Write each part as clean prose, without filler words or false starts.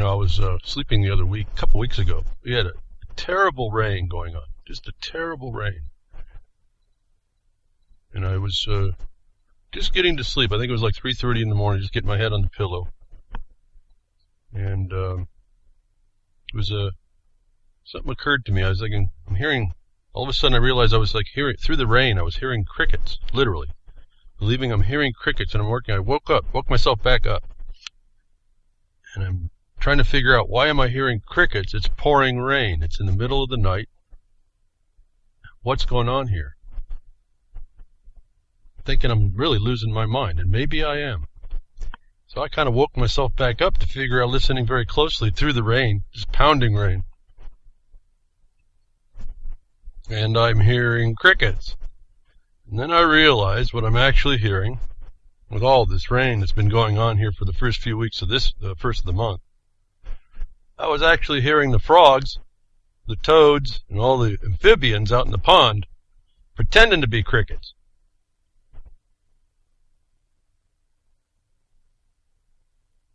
I was sleeping the other week, a couple weeks ago. We had a terrible rain going on, just a terrible rain. And I was just getting to sleep. I think it was like 3:30 in the morning, just getting my head on the pillow. And it was something occurred to me. I was thinking, I'm hearing, all of a sudden I realized I was like hearing, through the rain, I was hearing crickets, literally. Believing I'm hearing crickets, and I woke myself back up. And I'm trying to figure out, why am I hearing crickets? It's pouring rain. It's in the middle of the night. What's going on here? Thinking I'm really losing my mind, and maybe I am. So I kind of woke myself back up to figure out, listening very closely through the rain, just pounding rain. And I'm hearing crickets. And then I realized what I'm actually hearing, with all this rain that's been going on here for the first few weeks of this, first of the month. I was actually hearing the frogs, the toads, and all the amphibians out in the pond pretending to be crickets.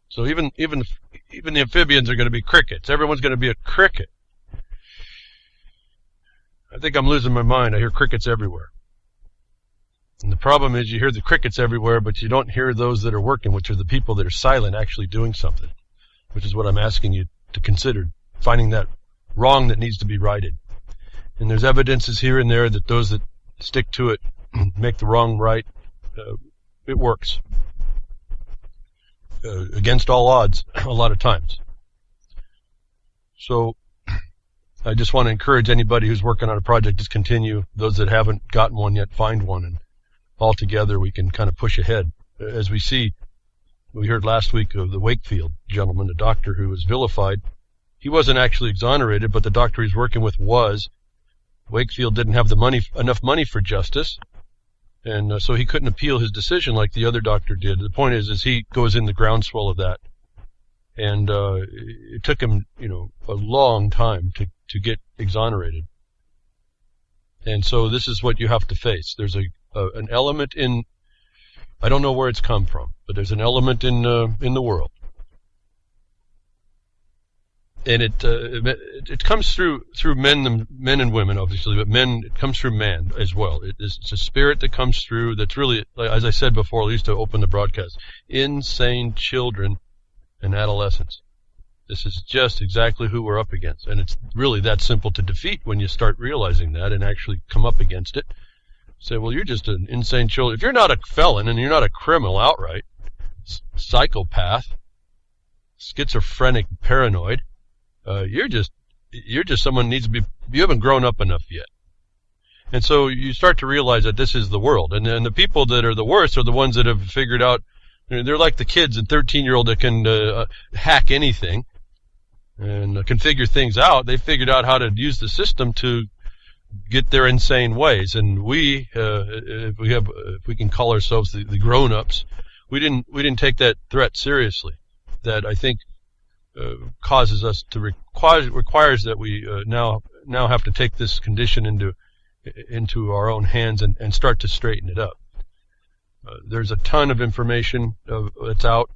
So even the amphibians are going to be crickets. Everyone's going to be a cricket. I think I'm losing my mind. I hear crickets everywhere. And the problem is, you hear the crickets everywhere, but you don't hear those that are working, which are the people that are silent, actually doing something, which is what I'm asking you to consider, finding that wrong that needs to be righted. And there's evidences here and there that those that stick to it, make the wrong right, it works. Against all odds, a lot of times. So I just want to encourage anybody who's working on a project, just continue. Those that haven't gotten one yet, find one, and all together we can kind of push ahead. As we see, we heard last week of the Wakefield gentleman, the doctor who was vilified. He wasn't actually exonerated, but the doctor he's working with was. Wakefield didn't have enough money for justice, and so he couldn't appeal his decision like the other doctor did. The point is he goes in the groundswell of that, and it took him, a long time to get exonerated. And so this is what you have to face. There's an element in, I don't know where it's come from, but there's an element in the world, and it comes through men and women, obviously, but it comes through man as well. It's a spirit that comes through that's really, as I said before, I used to open the broadcast, insane children and adolescents. This is just exactly who we're up against, and it's really that simple to defeat when you start realizing that and actually come up against it. Say, well, you're just an insane child. If you're not a felon and you're not a criminal outright, psychopath, schizophrenic, paranoid, you're just someone needs to be. You haven't grown up enough yet, and so you start to realize that this is the world, and the people that are the worst are the ones that have figured out. They're like the kids and 13-year-old that can hack anything and can figure things out. They figured out how to use the system to get their insane ways, and if we can call ourselves the grown-ups, we didn't take that threat seriously. That I think causes us to requires that we now have to take this condition into our own hands and start to straighten it up. There's a ton of information that's out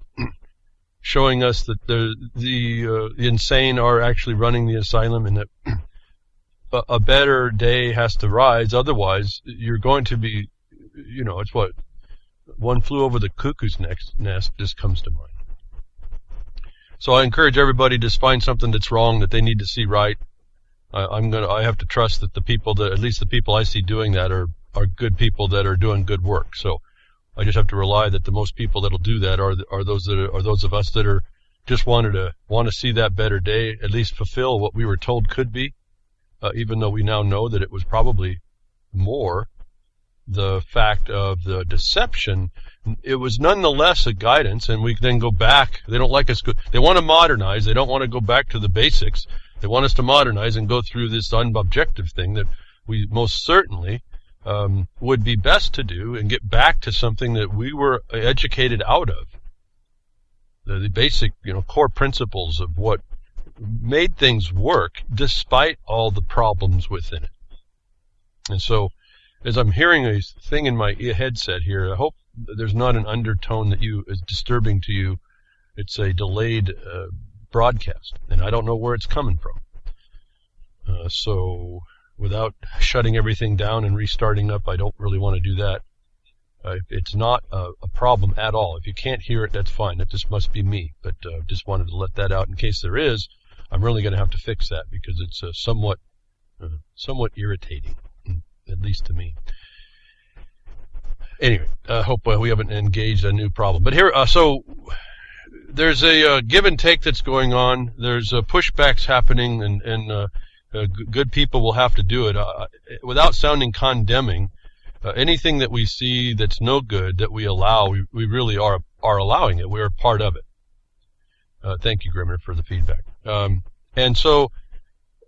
showing us that the insane are actually running the asylum, and that a better day has to rise. Otherwise, you're going to be, it's what one flew over the cuckoo's nest just comes to mind. So I encourage everybody to find something that's wrong that they need to see right. I have to trust that at least the people I see doing that are good people that are doing good work. So I just have to rely that the most people that'll do that are those of us that are just want to see that better day, at least fulfill what we were told could be, even though we now know that it was probably more the fact of the deception. It was nonetheless a guidance, and we then go back. They don't like us. They want to modernize. They don't want to go back to the basics. They want us to modernize and go through this unobjective thing that we most certainly would be best to do, and get back to something that we were educated out of. The basic, core principles of what made things work despite all the problems within it. And so, as I'm hearing a thing in my headset here, I hope there's not an undertone that is disturbing to you. It's a delayed broadcast, and I don't know where it's coming from. So without shutting everything down and restarting up, I don't really want to do that. It's not a problem at all. If you can't hear it, that's fine. That just must be me. But just wanted to let that out in case there is. I'm really going to have to fix that because it's somewhat irritating, at least to me. Anyway, I hope we haven't engaged a new problem. But here, so there's a give and take that's going on. There's pushbacks happening, and good people will have to do it. Without sounding condemning, anything that we see that's no good that we allow, we really are allowing it. We're a part of it. Thank you, Grimmer, for the feedback. And so,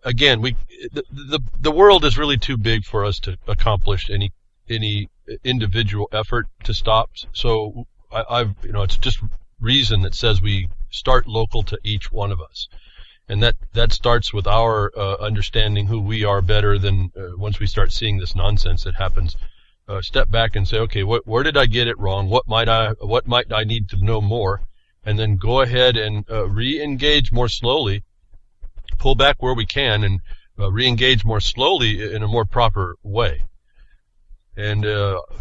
again, the world is really too big for us to accomplish any individual effort to stop. So it's just reason that says we start local to each one of us. And that starts with our understanding who we are better than once we start seeing this nonsense that happens. Step back and say, okay, where did I get it wrong? What might I need to know more? And then go ahead and re-engage more slowly, pull back where we can, and re-engage more slowly in a more proper way. And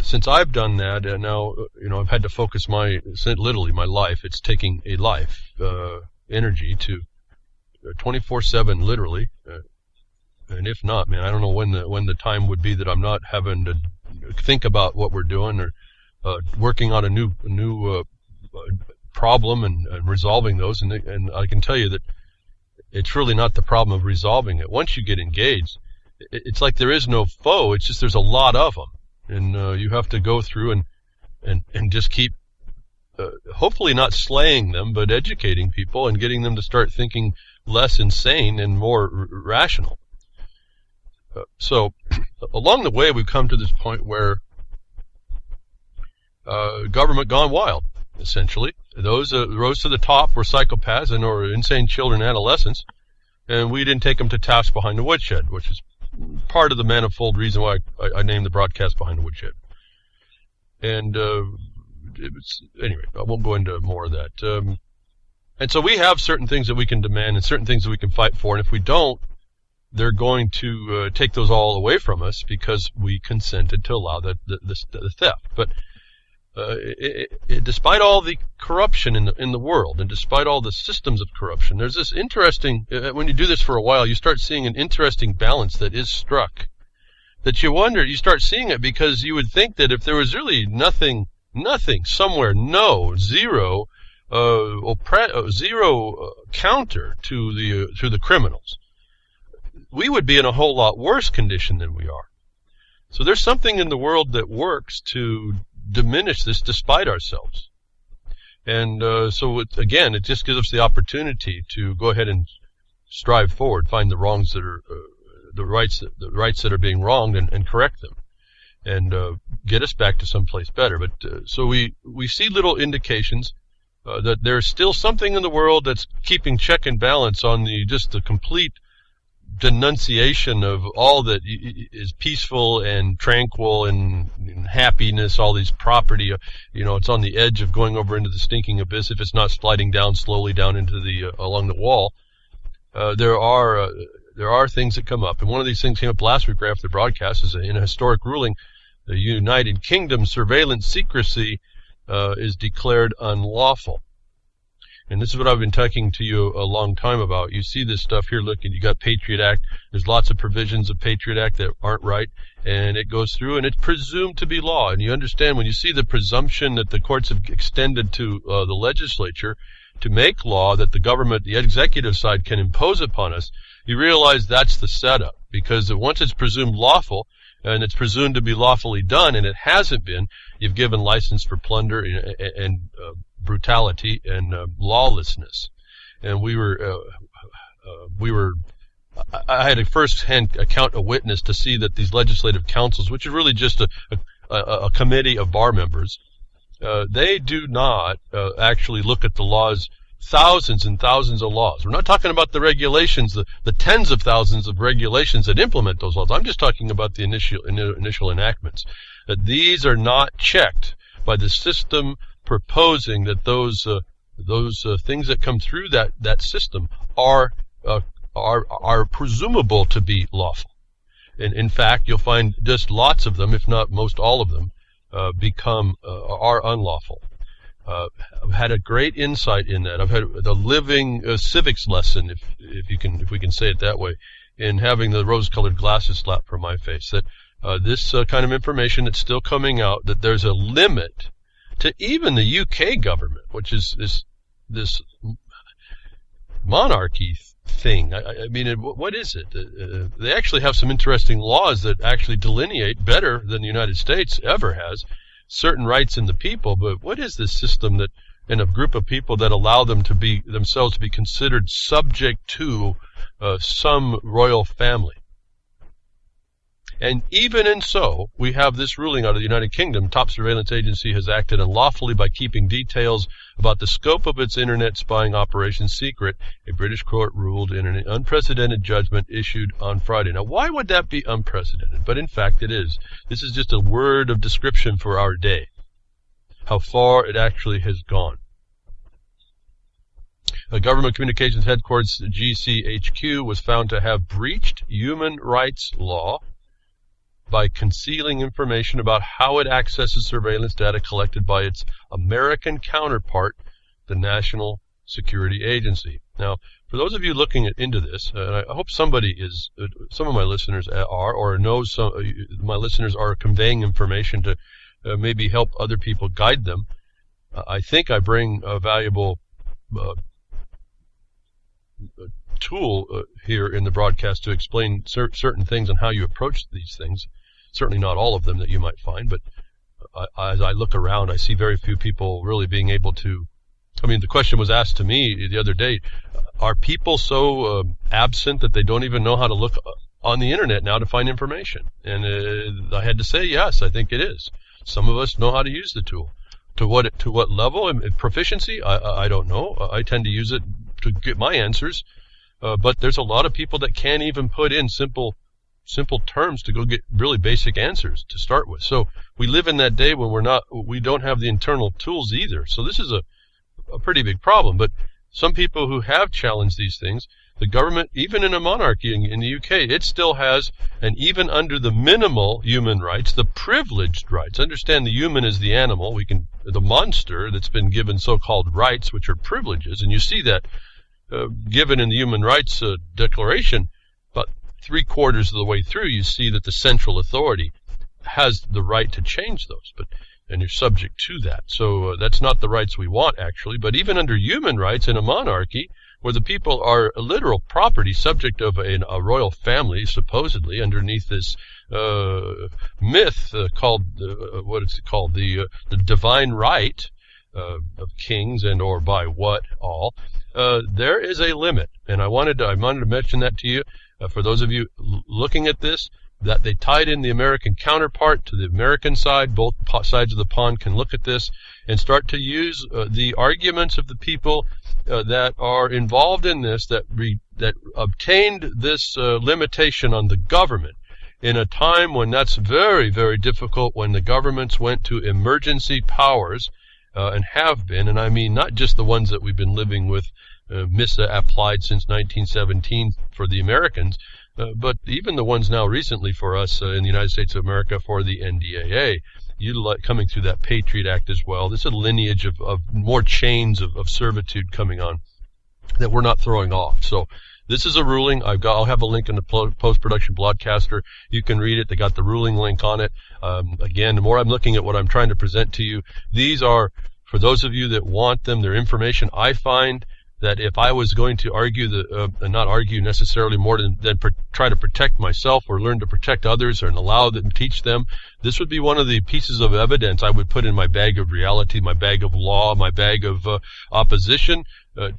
since I've done that, and now I've had to focus literally my life. It's taking a life energy to 24/7, literally. And if not, man, I don't know when the time would be that I'm not having to think about what we're doing or working on a new problem and resolving those. And I can tell you that it's really not the problem of resolving it. Once you get engaged, it's like there is no foe. It's just there's a lot of them, and you have to go through and just keep hopefully not slaying them, but educating people and getting them to start thinking less insane and more rational. So along the way, we've come to this point where government gone wild, essentially. Those rose to the top were psychopaths or insane children and adolescents, and we didn't take them to task behind the woodshed, which is part of the manifold reason why I named the broadcast Behind the Woodshed. And anyway, I won't go into more of that. And so we have certain things that we can demand and certain things that we can fight for, and if we don't, they're going to take those all away from us because we consented to allow the theft. But despite all the corruption in the world, and despite all the systems of corruption, there's this interesting, when you do this for a while, you start seeing an interesting balance that is struck. That you wonder, you start seeing it because you would think that if there was really nothing somewhere, zero counter to the criminals, we would be in a whole lot worse condition than we are. So there's something in the world that works to diminish this despite ourselves. And so it just gives us the opportunity to go ahead and strive forward, find the wrongs that are the rights that are being wronged, and correct them, and get us back to someplace better. But so we see little indications that there's still something in the world that's keeping check and balance on the complete denunciation of all that is peaceful and tranquil and happiness, all these property, it's on the edge of going over into the stinking abyss if it's not sliding down slowly down into the along the wall. There are things that come up, and one of these things came up last week right after the broadcast. Is in a historic ruling, the United Kingdom surveillance secrecy is declared unlawful. And this is what I've been talking to you a long time about. You see this stuff here, look, and you got Patriot Act. There's lots of provisions of Patriot Act that aren't right, and it goes through, and it's presumed to be law. And you understand when you see the presumption that the courts have extended to the legislature to make law that the government, the executive side, can impose upon us, you realize that's the setup. Because once it's presumed lawful, and it's presumed to be lawfully done, and it hasn't been, you've given license for plunder and brutality and lawlessness. And I had a first-hand account, a witness, to see that these legislative councils, which is really just a committee of bar members, they do not actually look at the laws, thousands and thousands of laws. We're not talking about the regulations, the tens of thousands of regulations that implement those laws. I'm just talking about the initial enactments. That these are not checked by the system proposing that those those things that come through that system are presumable to be lawful. And in fact, you'll find just lots of them, if not most all of them, are unlawful. I've had a great insight in that. I've had the living civics lesson, if we can say it that way, in having the rose-colored glasses slapped from my face. That this kind of information that's still coming out, that there's a limit to even the UK government, which is this monarchy thing. I mean, what is it? They actually have some interesting laws that actually delineate better than the United States ever has certain rights in the people. But what is this system that in a group of people that allow them to be themselves to be considered subject to some royal family? And even in so, we have this ruling out of the United Kingdom. Top surveillance agency has acted unlawfully by keeping details about the scope of its internet spying operation secret. A British court ruled in an unprecedented judgment issued on Friday. Now, why would that be unprecedented? But in fact, it is. This is just a word of description for our day, how far it actually has gone. The Government Communications Headquarters, GCHQ, was found to have breached human rights law by concealing information about how it accesses surveillance data collected by its American counterpart, the National Security Agency. Now, for those of you looking into this, and I hope somebody is, some of my listeners are, or knows some, my listeners are conveying information to maybe help other people guide them. I think I bring a valuable tool here in the broadcast to explain certain things and how you approach these things. Certainly not all of them that you might find, but as I look around, I see very few people really being able to. I mean, the question was asked to me the other day, are people so absent that they don't even know how to look on the internet now to find information? And I had to say, yes, I think it is. Some of us know how to use the tool. To what level? Proficiency? I don't know. I tend to use it to get my answers. But there's a lot of people that can't even put in simple terms to go get really basic answers to start with. So we live in that day when we don't have the internal tools either. So this is a pretty big problem. But some people who have challenged these things, the government, even in a monarchy in the UK, it still has, and even under the minimal human rights, the privileged rights. Understand the human is the animal, the monster that's been given so-called rights, which are privileges, and you see that given in the Human Rights Declaration. But 3/4 of the way through, you see that the central authority has the right to change those, and you're subject to that. So that's not the rights we want, actually. But even under human rights in a monarchy, where the people are a literal property, subject of a royal family, supposedly underneath this myth called the divine right of kings and or by what all. There is a limit, and I wanted to mention that to you. For those of you looking at this, that they tied in the American counterpart to the American side. Both sides of the pond can look at this and start to use the arguments of the people that are involved in this, that obtained this limitation on the government in a time when that's very, very difficult, when the governments went to emergency powers and have been, and I mean not just the ones that we've been living with misapplied since 1917 for the Americans, but even the ones now recently for us in the United States of America for the NDAA, coming through that Patriot Act as well. This is a lineage of more chains of servitude coming on that we're not throwing off. So this is a ruling. I'll have a link in the post-production broadcaster. You can read it. They got the ruling link on it. Again, the more I'm looking at what I'm trying to present to you, these are, for those of you that want them, they're information I find that if I was going to argue, not argue necessarily more than try to protect myself or learn to protect others and allow them, teach them, this would be one of the pieces of evidence I would put in my bag of reality, my bag of law, my bag of opposition,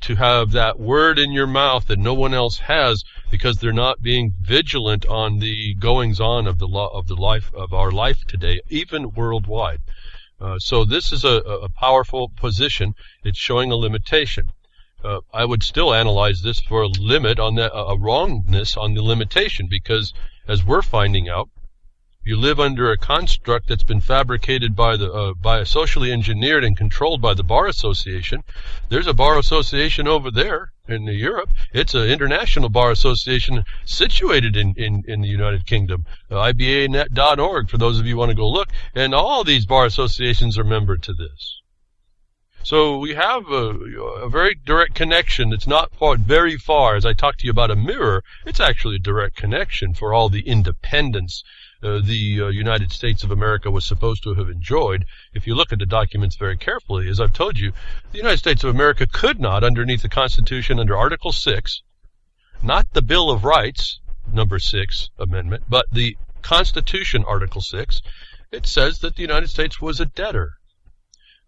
to have that word in your mouth that no one else has, because they're not being vigilant on the goings on of the law of the life of our life today, even worldwide. So this is a powerful position. It's showing a limitation. I would still analyze this for a limit on that, a wrongness on the limitation, because as we're finding out, You live under a construct that's been fabricated by a socially engineered and controlled by the Bar Association. There's a Bar Association over there in Europe. It's an international bar association situated in the United Kingdom. IBAnet.org, for those of you who want to go look. And all these bar associations are member to this. So we have a very direct connection. It's not very far. As I talked to you about a mirror, it's actually a direct connection for all the independence the United States of America was supposed to have enjoyed. If you look at the documents very carefully, as I've told you, the United States of America could not, underneath the Constitution, under Article 6, not the Bill of Rights, number 6 amendment, but the Constitution, Article 6, it says that the United States was a debtor.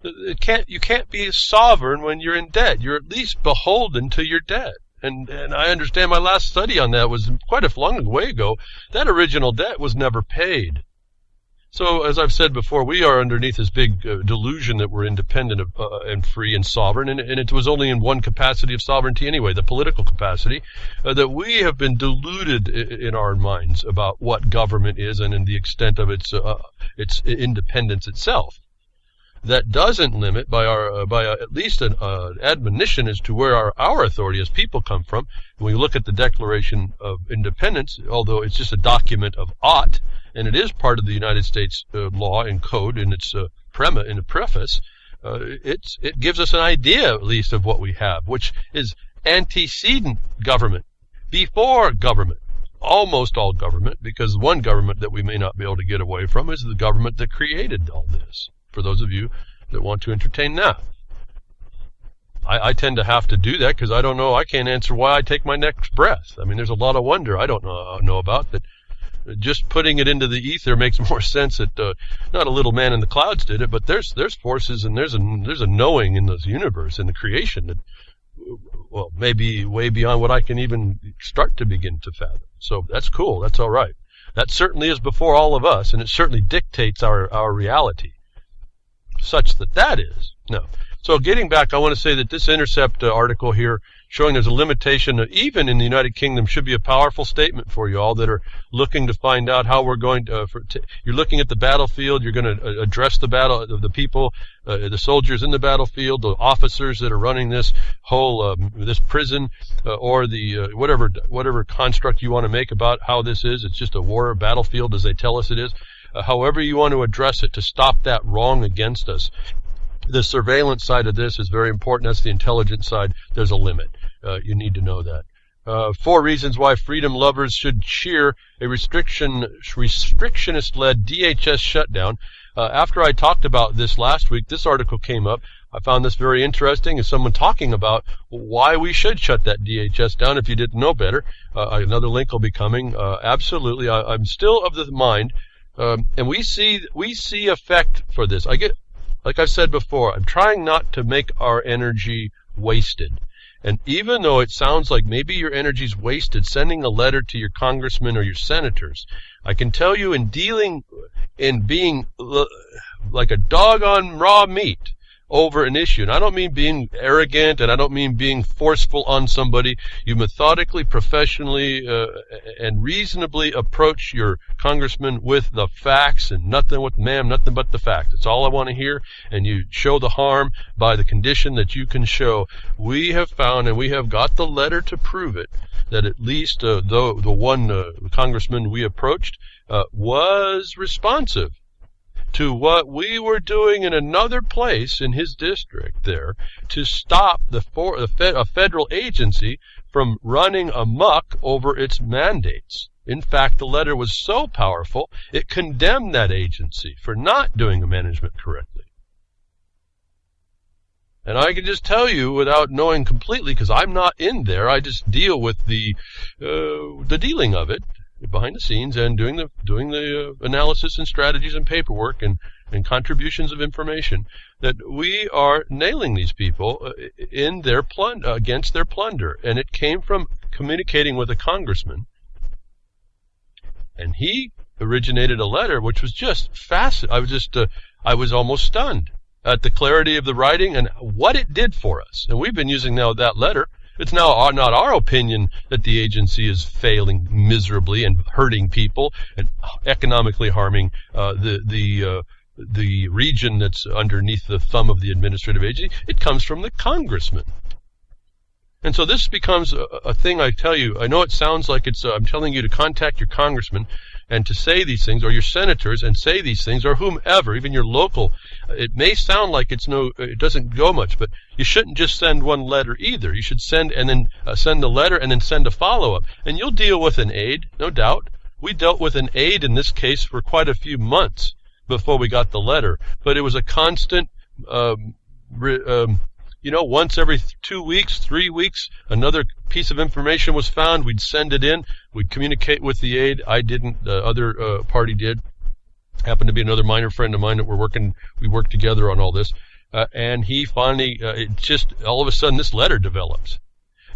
You can't be sovereign when you're in debt. You're at least beholden to your debt. And I understand my last study on that was quite a long way ago. That original debt was never paid. So, as I've said before, we are underneath this big delusion that we're independent and free and sovereign, and it was only in one capacity of sovereignty anyway, the political capacity, that we have been deluded in our minds about what government is and in the extent of its independence itself. That doesn't limit by at least an admonition as to where our authority as people come from. When we look at the Declaration of Independence, although it's just a document of ought, and it is part of the United States law and code in its preface, it gives us an idea at least of what we have, which is antecedent government, before government. Almost all government, because one government that we may not be able to get away from is the government that created all this. For those of you that want to entertain that. I tend to have to do that because I don't know, I can't answer why I take my next breath. I mean, there's a lot of wonder I don't know about that. Just putting it into the ether makes more sense that not a little man in the clouds did it, but there's forces and there's a knowing in this universe, in the creation that, well, maybe way beyond what I can even start to begin to fathom. So that's cool. That's all right. That certainly is before all of us, and it certainly dictates our reality. Such that is. No. So getting back, I want to say that this Intercept article here, showing there's a limitation, even in the United Kingdom, should be a powerful statement for you all that are looking to find out how we're going to, you're looking at the battlefield, you're going to address the battle of the people, the soldiers in the battlefield, the officers that are running this whole, this prison, or the, whatever construct you want to make about how this is. It's just a war battlefield as they tell us it is. However you want to address it to stop that wrong against us. The surveillance side of this is very important. That's the intelligence side. There's a limit. You need to know that. 4 reasons why freedom lovers should cheer a restrictionist-led DHS shutdown. After I talked about this last week, this article came up. I found this very interesting as someone talking about why we should shut that DHS down if you didn't know better. Another link will be coming. Absolutely. I'm still of the mind. And we see effect for this. Like I've said before, I'm trying not to make our energy wasted. And even though it sounds like maybe your energy's wasted sending a letter to your congressmen or your senators, I can tell you in being like a dog on raw meat over an issue. And I don't mean being arrogant, and I don't mean being forceful on somebody. You methodically, professionally, and reasonably approach your congressman with the facts and nothing but the facts. That's all I want to hear. And you show the harm by the condition that you can show. We have found, and we have got the letter to prove it, that at least the one congressman we approached was responsive to what we were doing in another place in his district there to stop a federal agency from running amok over its mandates. In fact, the letter was so powerful, it condemned that agency for not doing the management correctly. And I can just tell you without knowing completely, because I'm not in there, I just deal with the dealing of it behind the scenes and doing the analysis and strategies and paperwork and contributions of information, that we are nailing these people in their against their plunder. And it came from communicating with a congressman, and he originated a letter which was just fascinating. I was almost stunned at the clarity of the writing and what it did for us. And we've been using now that letter It's now not our opinion that the agency is failing miserably and hurting people and economically harming the region that's underneath the thumb of the administrative agency. It comes from the congressman. And so this becomes a thing. I tell you, I know it sounds like I'm telling you to contact your congressman and to say these things, or your senators and say these things, or whomever, even your local. It may sound like it doesn't go much, but you shouldn't just send one letter either. You should send a letter and then send a follow-up. And you'll deal with an aide, no doubt. We dealt with an aide in this case for quite a few months before we got the letter. But it was a constant once every 2 weeks, 3 weeks, another piece of information was found. We'd send it in. We'd communicate with the aide. I didn't. The other party did. Happened to be another minor friend of mine that we worked together on all this. And he finally, all of a sudden, this letter develops.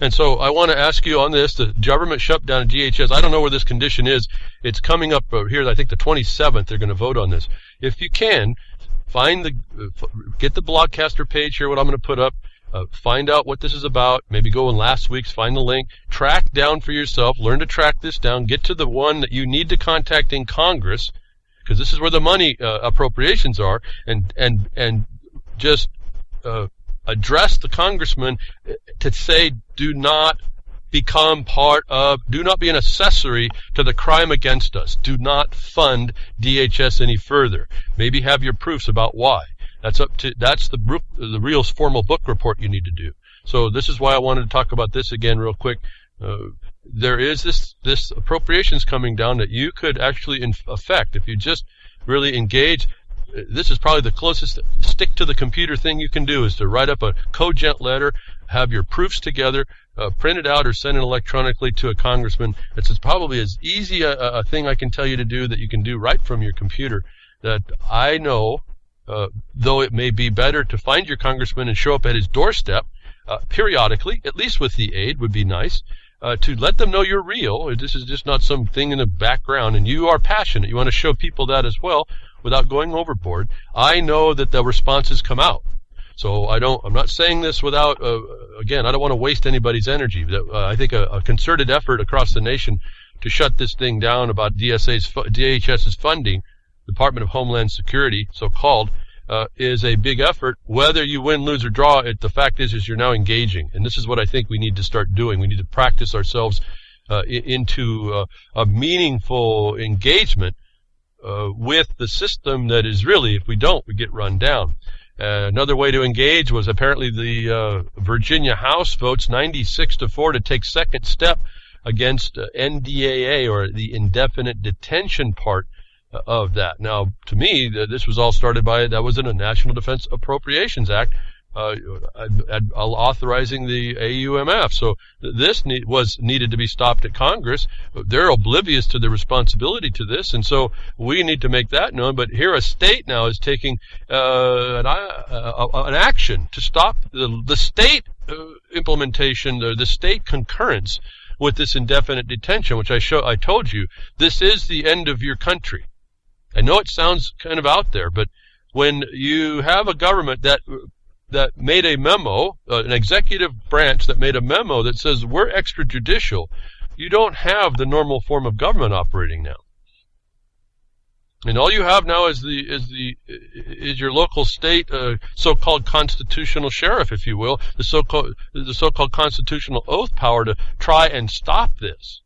And so I want to ask you on this, the government shutdown at DHS, I don't know where this condition is. It's coming up here, I think the 27th, they're going to vote on this. If you can, get the Blogcaster page here, what I'm going to put up, find out what this is about, maybe go in last week's, find the link, track down for yourself, learn to track this down, get to the one that you need to contact in Congress, because this is where the money appropriations are, and just address the congressman to say, do not be an accessory to the crime against us. Do not fund DHS any further. Maybe have your proofs about why. That's the real formal book report you need to do. So this is why I wanted to talk about this again real quick. There is this appropriations coming down that you could actually affect if you just really engage. This is probably the closest stick to the computer thing you can do, is to write up a cogent letter, have your proofs together, print it out or send it electronically to a congressman. It's probably as easy a thing I can tell you to do that you can do right from your computer. That I know, though it may be better to find your congressman and show up at his doorstep periodically, at least with the aide would be nice, to let them know you're real. This is just not some thing in the background, and you are passionate. You want to show people that as well without going overboard. I know that the responses come out. So I'm not saying this without, again, I don't want to waste anybody's energy. I think a concerted effort across the nation to shut this thing down about DHS's funding, Department of Homeland Security, so-called, is a big effort. Whether you win, lose, or draw, the fact is you're now engaging. And this is what I think we need to start doing. We need to practice ourselves into a meaningful engagement with the system that is really, if we don't, we get run down. Another way to engage was apparently the Virginia House votes 96-4 to take second step against NDAA, or the indefinite detention part of that. Now, to me, this was all started that was in a National Defense Appropriations Act authorizing the AUMF. So this needed to be stopped at Congress. They're oblivious to the responsibility to this, and so we need to make that known. But here a state now is taking an action to stop the state implementation, the state concurrence with this indefinite detention, which I told you, this is the end of your country. I know it sounds kind of out there, but when you have a government that made a memo, an executive branch that made a memo that says we're extrajudicial, you don't have the normal form of government operating now. And all you have now is your local state so-called constitutional sheriff, if you will, the so-called constitutional oath power to try and stop this.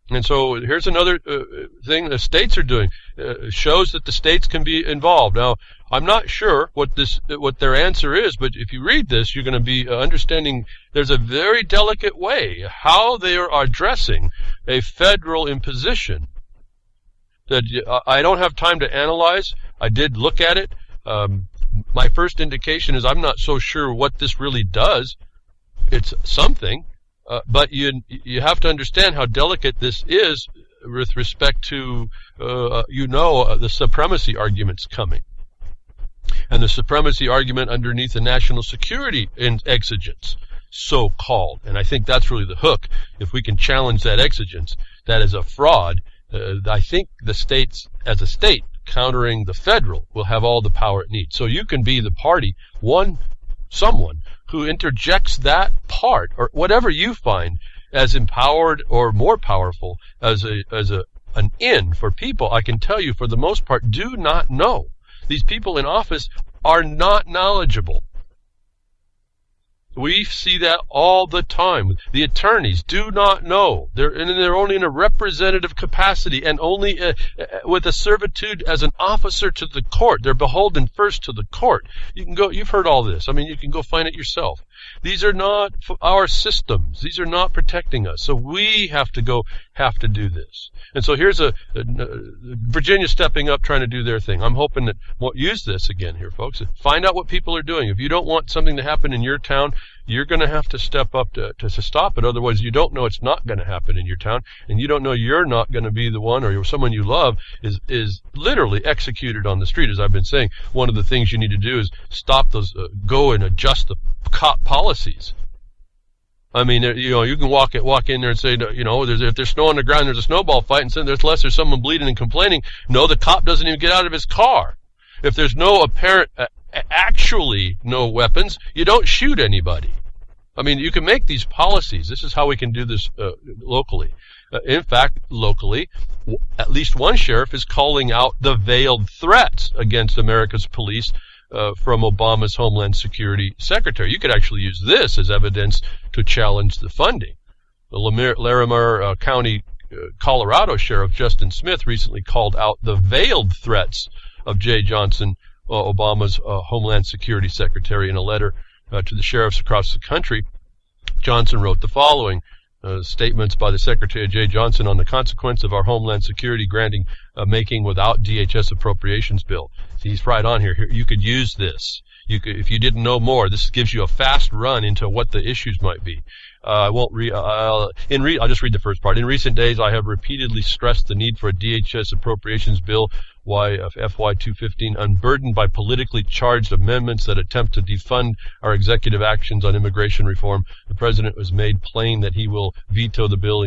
And so here's another thing the states are doing. Shows that the states can be involved. Now, I'm not sure what their answer is, but if you read this, you're going to be understanding there's a very delicate way how they are addressing a federal imposition that I don't have time to analyze. I did look at it. My first indication is I'm not so sure what this really does. It's something. But you have to understand how delicate this is with respect to, the supremacy arguments coming. And the supremacy argument underneath the national security exigence, so-called. And I think that's really the hook. If we can challenge that exigence, that is a fraud, I think the states, as a state, countering the federal, will have all the power it needs. So you can be the party, someone who interjects that part, or whatever you find as empowered or more powerful as an in for people, I can tell you for the most part do not know. These people in office are not knowledgeable. We see that all the time. The attorneys do not know. They're only in a representative capacity and only with a servitude as an officer to the court. They're beholden first to the court. You've heard all this. I mean, you can go find it yourself. These are not our systems. These are not protecting us. So we have to do this. And so here's Virginia stepping up, trying to do their thing. I'm hoping that we'll use this again here, folks. Find out what people are doing. If you don't want something to happen in your town, you're going to have to step up to stop it. Otherwise, you don't know it's not going to happen in your town, and you don't know you're not going to be the one, or someone you love is literally executed on the street. As I've been saying, one of the things you need to do is stop those, go and adjust the cop policies. I mean, you can walk in there and say, if there's snow on the ground, there's a snowball fight, and there's someone bleeding and complaining. No, the cop doesn't even get out of his car. If there's no apparent, actually no weapons, you don't shoot anybody. I mean, you can make these policies. This is how we can do this locally. In fact, locally, at least one sheriff is calling out the veiled threats against America's police from Obama's Homeland Security Secretary. You could actually use this as evidence to challenge the funding. The Larimer County, Colorado Sheriff Justin Smith recently called out the veiled threats of Jay Johnson, Obama's Homeland Security Secretary, in a letter to the sheriffs across the country. Johnson wrote the following statements by the Secretary Jay Johnson on the consequence of our Homeland Security granting making without DHS appropriations bill. He's right on here. You could use this. If you didn't know more, this gives you a fast run into what the issues might be. I won't read. I'll just read the first part. In recent days, I have repeatedly stressed the need for a DHS appropriations bill FY 215, unburdened by politically charged amendments that attempt to defund our executive actions on immigration reform. The president has made plain that he will veto the bill,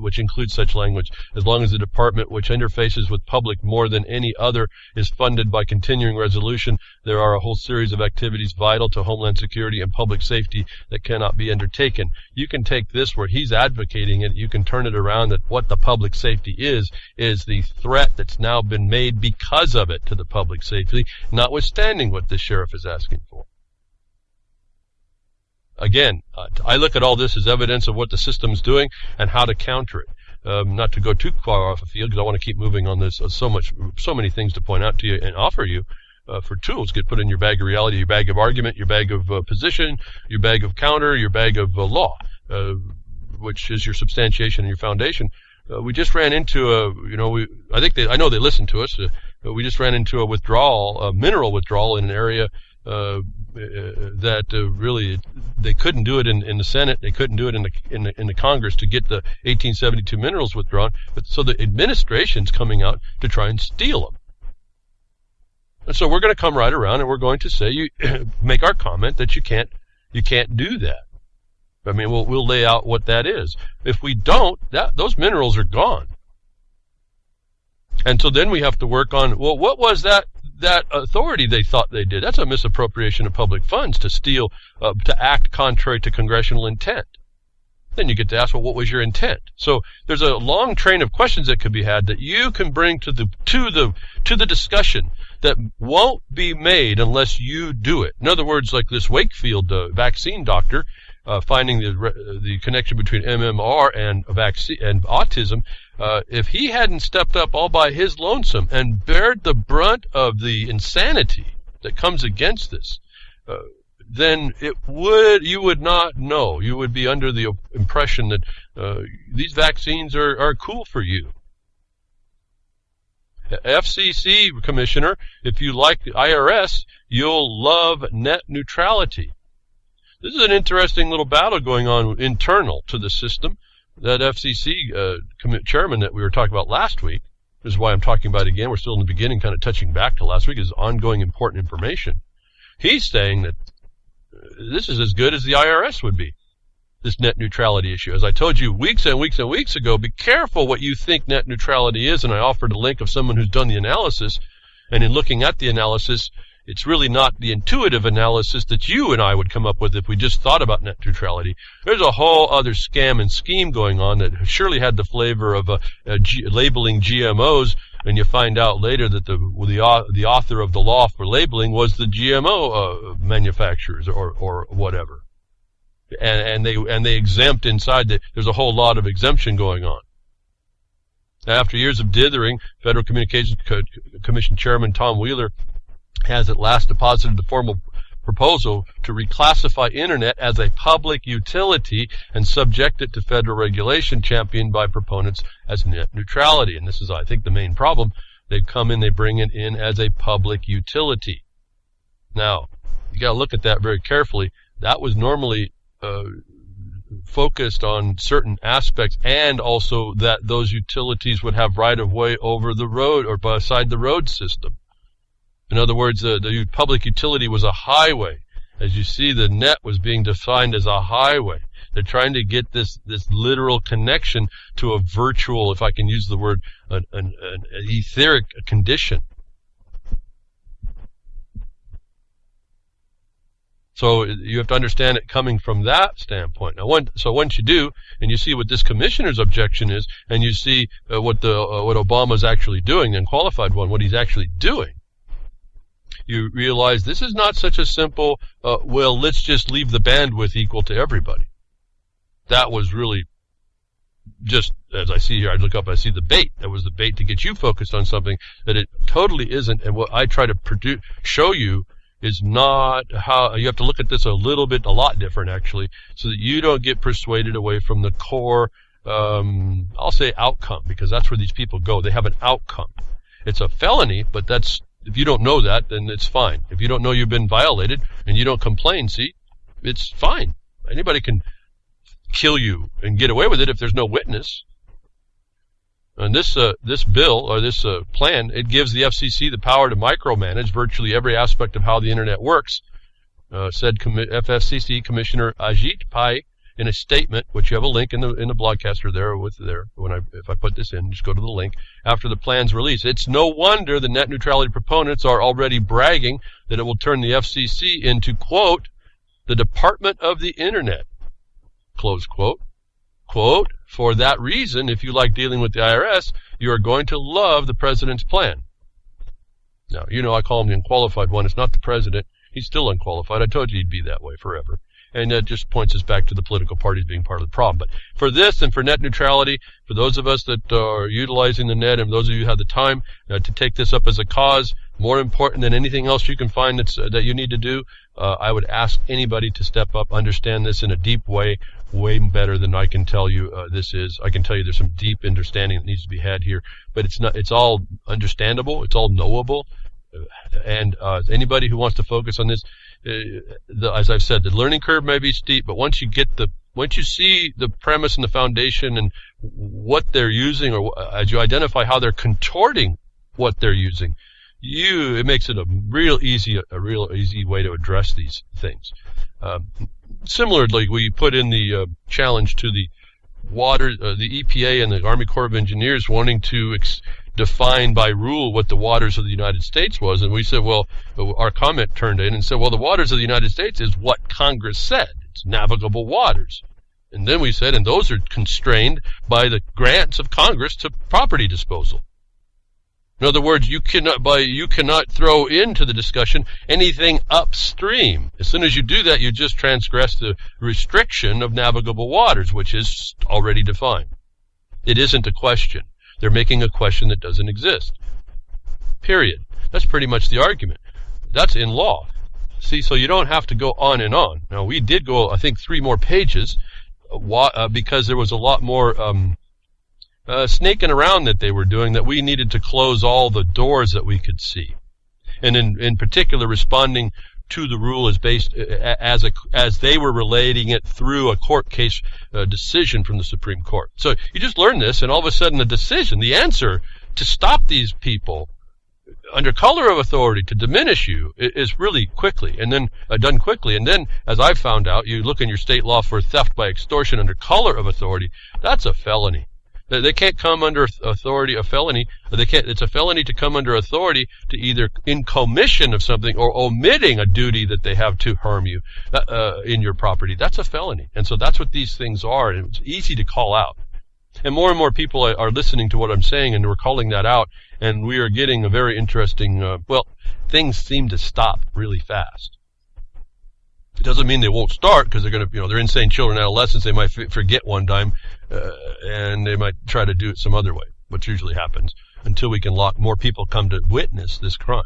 which includes such language, as long as the department, which interfaces with public more than any other, is funded by continuing resolution. There are a whole series of activities vital to Homeland Security and public safety that cannot be undertaken. You can take this where he's advocating it. You can turn it around that what the public safety is the threat that's now been made because of it to the public safety, notwithstanding what this sheriff is asking for. Again, I look at all this as evidence of what the system's doing and how to counter it. Not to go too far off the field, because I want to keep moving on this. So many things to point out to you and offer you for tools. Get put in your bag of reality, your bag of argument, your bag of position, your bag of counter, your bag of law, which is your substantiation and your foundation. We just ran into I know they listen to us. We just ran into a mineral withdrawal in an area that really they couldn't do it in the Senate. They couldn't do it in the Congress to get the 1872 minerals withdrawn. But so the administration's coming out to try and steal them. And so we're going to come right around and we're going to say, make our comment that you can't do that. I mean, we'll lay out what that is. If we don't, those minerals are gone. And so then we have to work on, well, what was that authority they thought they did? That's a misappropriation of public funds to steal, to act contrary to congressional intent. Then you get to ask, well, what was your intent? So there's a long train of questions that could be had that you can bring to the discussion that won't be made unless you do it. In other words, like this Wakefield vaccine doctor, finding the connection between MMR and vaccine and autism, if he hadn't stepped up all by his lonesome and bared the brunt of the insanity that comes against this, then you would not know. You would be under the impression that these vaccines are cool for you. FCC commissioner, if you like the IRS, you'll love net neutrality. This is an interesting little battle going on internal to the system. That FCC chairman that we were talking about last week, this is why I'm talking about it again, we're still in the beginning, kind of touching back to last week, is ongoing important information. He's saying that this is as good as the IRS would be, this net neutrality issue. As I told you weeks and weeks and weeks ago, be careful what you think net neutrality is, and I offered a link of someone who's done the analysis, and in looking at the analysis, it's really not the intuitive analysis that you and I would come up with if we just thought about net neutrality. There's a whole other scam and scheme going on that surely had the flavor of labeling GMOs, and you find out later that the author of the law for labeling was the GMO manufacturers or whatever, and they exempt inside there's a whole lot of exemption going on. After years of dithering, Federal Communications Commission Chairman Tom Wheeler has at last deposited the formal proposal to reclassify Internet as a public utility and subject it to federal regulation championed by proponents as net neutrality. And this is, I think, the main problem. They come in, they bring it in as a public utility. Now, you got to look at that very carefully. That was normally focused on certain aspects, and also that those utilities would have right of way over the road or beside the road system. In other words, the public utility was a highway. As you see, the net was being defined as a highway. They're trying to get this literal connection to a virtual, if I can use the word, an etheric condition. So you have to understand it coming from that standpoint. Now, once you do, and you see what this commissioner's objection is, and you see what Obama's actually doing, the unqualified one, what he's actually doing, you realize this is not such a simple, well, let's just leave the bandwidth equal to everybody. That was really just, as I see here, I look up, I see the bait. That was the bait to get you focused on something that it totally isn't. And what I try to show you is not how you have to look at this a lot different actually, so that you don't get persuaded away from the core, I'll say outcome, because that's where these people go. They have an outcome. It's a felony, but if you don't know that, then it's fine. If you don't know you've been violated and you don't complain, see, it's fine. Anybody can kill you and get away with it if there's no witness. And this bill, or this plan, it gives the FCC the power to micromanage virtually every aspect of how the Internet works, said FCC Commissioner Ajit Pai in a statement, which you have a link in the broadcaster there. If I put this in, just go to the link after the plan's release. It's no wonder the net neutrality proponents are already bragging that it will turn the FCC into, quote, the Department of the Internet, close quote. Quote, for that reason, if you like dealing with the IRS, you are going to love the president's plan. Now, I call him the unqualified one. It's not the president. He's still unqualified. I told you he'd be that way forever. And that just points us back to the political parties being part of the problem. But for this and for net neutrality, for those of us that are utilizing the net, and those of you who have the time to take this up as a cause, more important than anything else you can find that you need to do, I would ask anybody to step up, understand this in a deep way better than I can tell you this is. I can tell you there's some deep understanding that needs to be had here, but it's all understandable, it's all knowable, and anybody who wants to focus on this, as I've said, the learning curve may be steep, but once you see the premise and the foundation and what they're using, or as you identify how they're contorting what they're using, it makes it a real easy way to address these things. Similarly, we put in the challenge to the EPA and the Army Corps of Engineers wanting to define by rule what the waters of the United States was, and we said, well, our comment turned in and said, well, the waters of the United States is what Congress said. It's navigable waters. And then we said, and those are constrained by the grants of Congress to property disposal. In other words, you cannot throw into the discussion anything upstream. As soon as you do that, you just transgress the restriction of navigable waters, which is already defined. It isn't a question. They're making a question that doesn't exist. Period. That's pretty much the argument. That's in law. See, so you don't have to go on and on. Now, we did go, I think, 3 more pages because there was a lot more snaking around that they were doing, that we needed to close all the doors that we could see. And in particular, responding to the rule is based as they were relating it through a court case decision from the Supreme Court. So you just learn this, and all of a sudden the decision, the answer to stop these people under color of authority to diminish you is really quickly, and then done quickly. And then, as I've found out, you look in your state law for theft by extortion under color of authority, that's a felony. They can't come under authority, a felony. They can't. It's a felony to come under authority to either in commission of something or omitting a duty that they have to harm you in your property. That's a felony, and so that's what these things are. And it's easy to call out. And more people are listening to what I'm saying, and we're calling that out. And we are getting a very interesting. Things seem to stop really fast. It doesn't mean they won't start because they're going to, they're insane children, adolescents. They might forget one time, and they might try to do it some other way, which usually happens until we can lock more people come to witness this crime.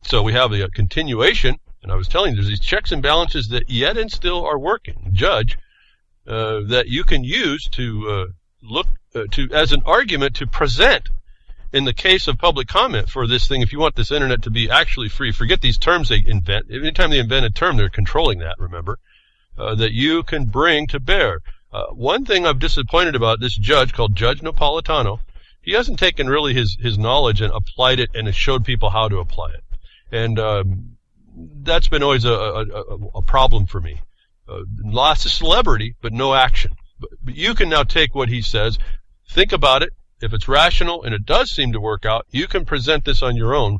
So we have a continuation, and I was telling you, there's these checks and balances that yet and still are working. Judge, that you can use to look to as an argument to present in the case of public comment for this thing. If you want this internet to be actually free, forget these terms they invent. Anytime they invent a term, they're controlling that, remember, that you can bring to bear. One thing I'm disappointed about this judge called Judge Napolitano, he hasn't taken really his knowledge and applied it and has showed people how to apply it. And that's been always a problem for me. Lots of celebrity, but no action. But you can now take what he says, think about it. If it's rational and it does seem to work out, you can present this on your own,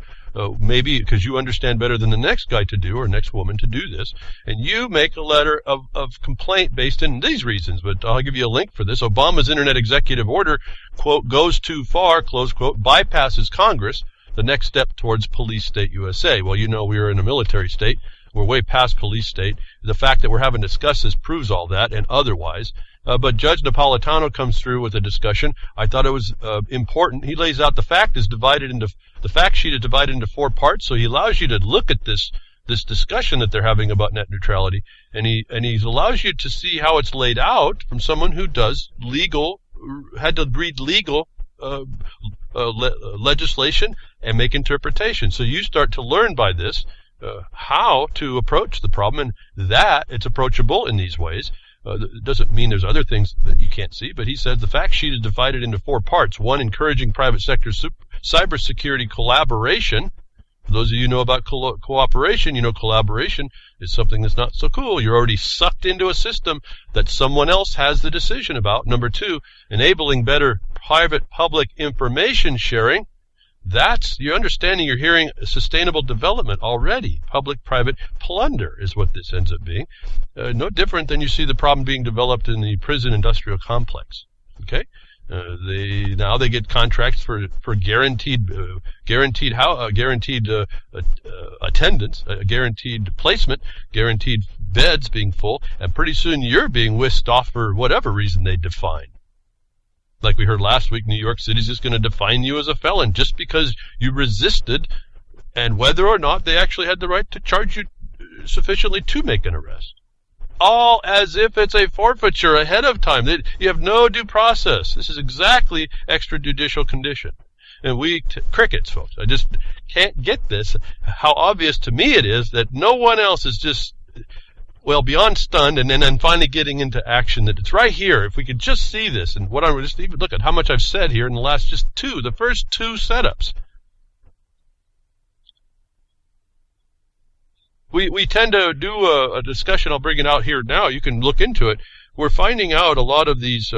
maybe because you understand better than the next guy to do or next woman to do this, and you make a letter of complaint based in these reasons. But I'll give you a link for this. Obama's Internet Executive Order, quote, goes too far, close quote, bypasses Congress, the next step towards police state USA. Well, we are in a military state. We're way past police state. The fact that we're having to discuss this proves all that and otherwise. But Judge Napolitano comes through with a discussion. I thought it was important. He lays out the fact sheet is divided into 4 parts, so he allows you to look at this discussion that they're having about net neutrality, and he allows you to see how it's laid out from someone who had to read legal legislation and make interpretation. So you start to learn by this how to approach the problem, and that it's approachable in these ways. It doesn't mean there's other things that you can't see, but he said the fact sheet is divided into 4 parts. 1, encouraging private sector cybersecurity collaboration. For those of you who know about cooperation, collaboration is something that's not so cool. You're already sucked into a system that someone else has the decision about. Number 2, enabling better private-public information sharing. You're understanding, you're hearing sustainable development already. Public-private plunder is what this ends up being. No different than you see the problem being developed in the prison industrial complex. Okay? They get contracts for guaranteed attendance, guaranteed placement, guaranteed beds being full, and pretty soon you're being whisked off for whatever reason they define. Like we heard last week, New York City's just going to define you as a felon just because you resisted, and whether or not they actually had the right to charge you sufficiently to make an arrest. All as if it's a forfeiture ahead of time. You have no due process. This is exactly extrajudicial condition. And crickets, folks. I just can't get this. How obvious to me it is that no one else is just, beyond stunned, and then finally getting into action, that it's right here. If we could just see this, and what I'm just even look at how much I've said here in the last the first 2 setups. We tend to do a discussion. I'll bring it out here now. You can look into it. We're finding out a lot of these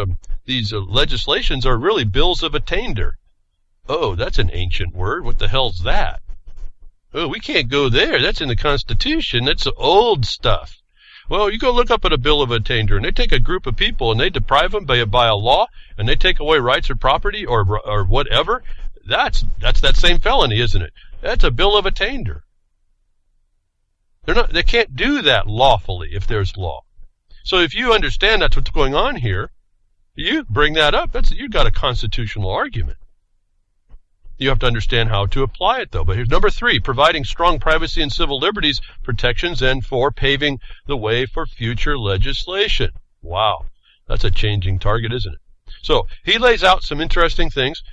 legislations are really bills of attainder. Oh, that's an ancient word. What the hell's that? Oh, we can't go there. That's in the Constitution. That's old stuff. Well, you go look up at a bill of attainder, and they take a group of people and they deprive them by a law, and they take away rights or property or whatever. That's that same felony, isn't it? That's a bill of attainder. They can't do that lawfully if there's law. So if you understand that's what's going on here, you bring that up. You've got a constitutional argument. You have to understand how to apply it, though. But here's number 3, providing strong privacy and civil liberties protections, and 4, paving the way for future legislation. Wow, that's a changing target, isn't it? So he lays out some interesting things.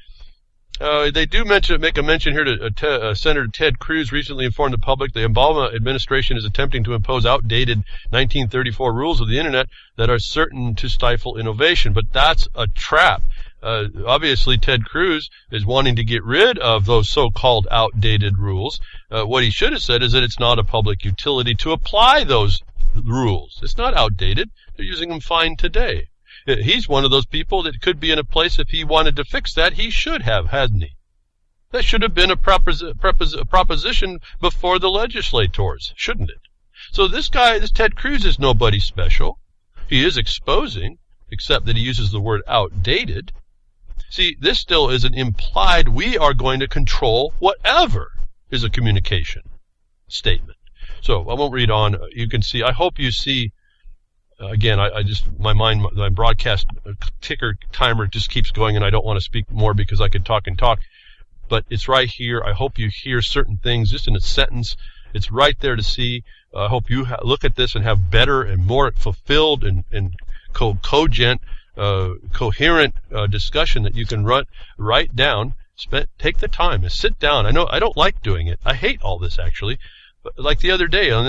They do make a mention here to Senator Ted Cruz recently informed the public the Obama administration is attempting to impose outdated 1934 rules of the Internet that are certain to stifle innovation. But that's a trap. Obviously, Ted Cruz is wanting to get rid of those so-called outdated rules. What he should have said is that it's not a public utility to apply those rules. It's not outdated. They're using them fine today. He's one of those people that could be in a place, if he wanted to fix that, he should have, hadn't he? That should have been a proposition before the legislators, shouldn't it? So this Ted Cruz is nobody special. He is exposing, except that he uses the word outdated. See, this still is an implied, we are going to control whatever is a communication statement. So I won't read on. You can see, I hope you see, again, my broadcast ticker timer just keeps going, and I don't want to speak more because I could talk and talk. But it's right here. I hope you hear certain things just in a sentence. It's right there to see. I hope you look at this and have better and more fulfilled and cogent, coherent discussion that you can write down. Take the time and sit down. I know I don't like doing it. I hate all this, actually. But like the other day on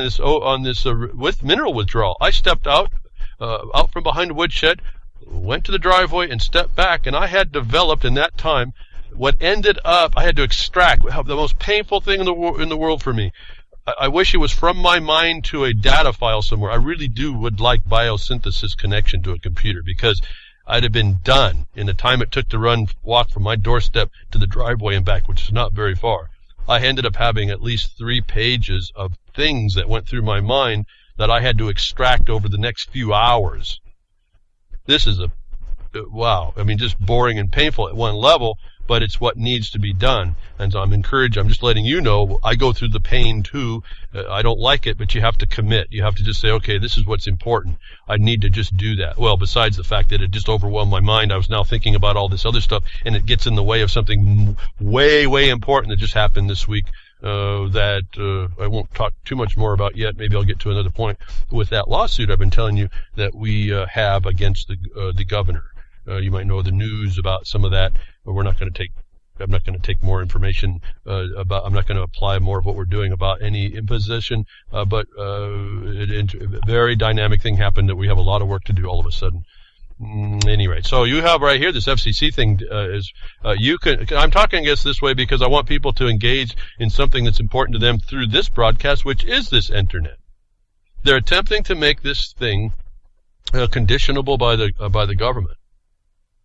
this with mineral withdrawal, I stepped out from behind the woodshed, went to the driveway, and stepped back, and I had developed in that time what ended up, I had to extract the most painful thing in the world for me. I wish it was from my mind to a data file somewhere. I really would like biosynthesis connection to a computer, because I'd have been done in the time it took to walk from my doorstep to the driveway and back, which is not very far. I ended up having at least 3 pages of things that went through my mind that I had to extract over the next few hours. This is wow. I mean, just boring and painful at one level, but it's what needs to be done. And so I'm just letting you know, I go through the pain too. I don't like it, but you have to commit. You have to just say, okay, this is what's important. I need to just do that. Well, besides the fact that it just overwhelmed my mind, I was now thinking about all this other stuff, and it gets in the way of something way, way important that just happened this week that I won't talk too much more about yet. Maybe I'll get to another point with that lawsuit I've been telling you that we have against the governor. You might know the news about some of that, but I'm not going to take more information about. I'm not going to apply more of what we're doing about any imposition. But a very dynamic thing happened that we have a lot of work to do all of a sudden. Anyway, so you have right here this FCC thing I'm talking against this way because I want people to engage in something that's important to them through this broadcast, which is this internet. They're attempting to make this thing conditionable by the government.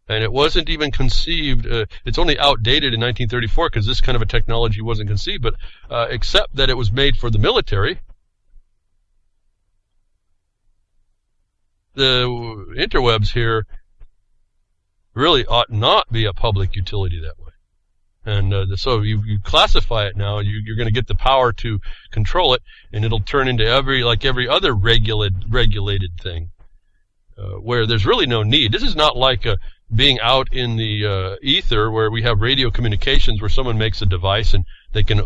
And it wasn't even conceived, it's only outdated in 1934 because this kind of a technology wasn't conceived, but except that it was made for the military. The interwebs here really ought not be a public utility that way. And so you classify it now, you're going to get the power to control it, and it'll turn into every other regulated thing, where there's really no need. This is not like being out in the ether where we have radio communications where someone makes a device and they can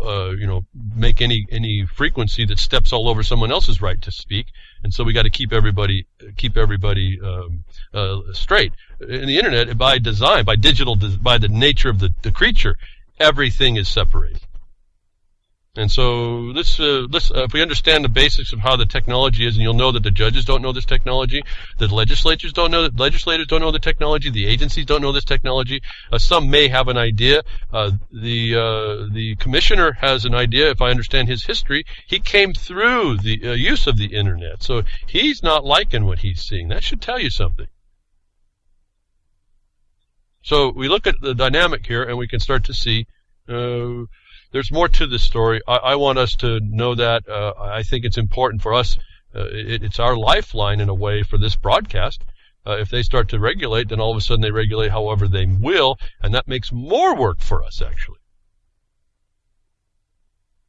make any frequency that steps all over someone else's right to speak, and so we got to keep everybody straight. In the internet, by design, by the nature of the creature, everything is separated. And so if we understand the basics of how the technology is, and you'll know that the judges don't know this technology, the legislators don't know the technology, the agencies don't know this technology. Some may have an idea. The commissioner has an idea. If I understand his history, he came through the use of the internet, so he's not liking what he's seeing. That should tell you something. So we look at the dynamic here, and we can start to see. There's more to this story. I want us to know that. I think it's important for us. It's our lifeline in a way for this broadcast. If they start to regulate, then all of a sudden they regulate however they will, and that makes more work for us, actually.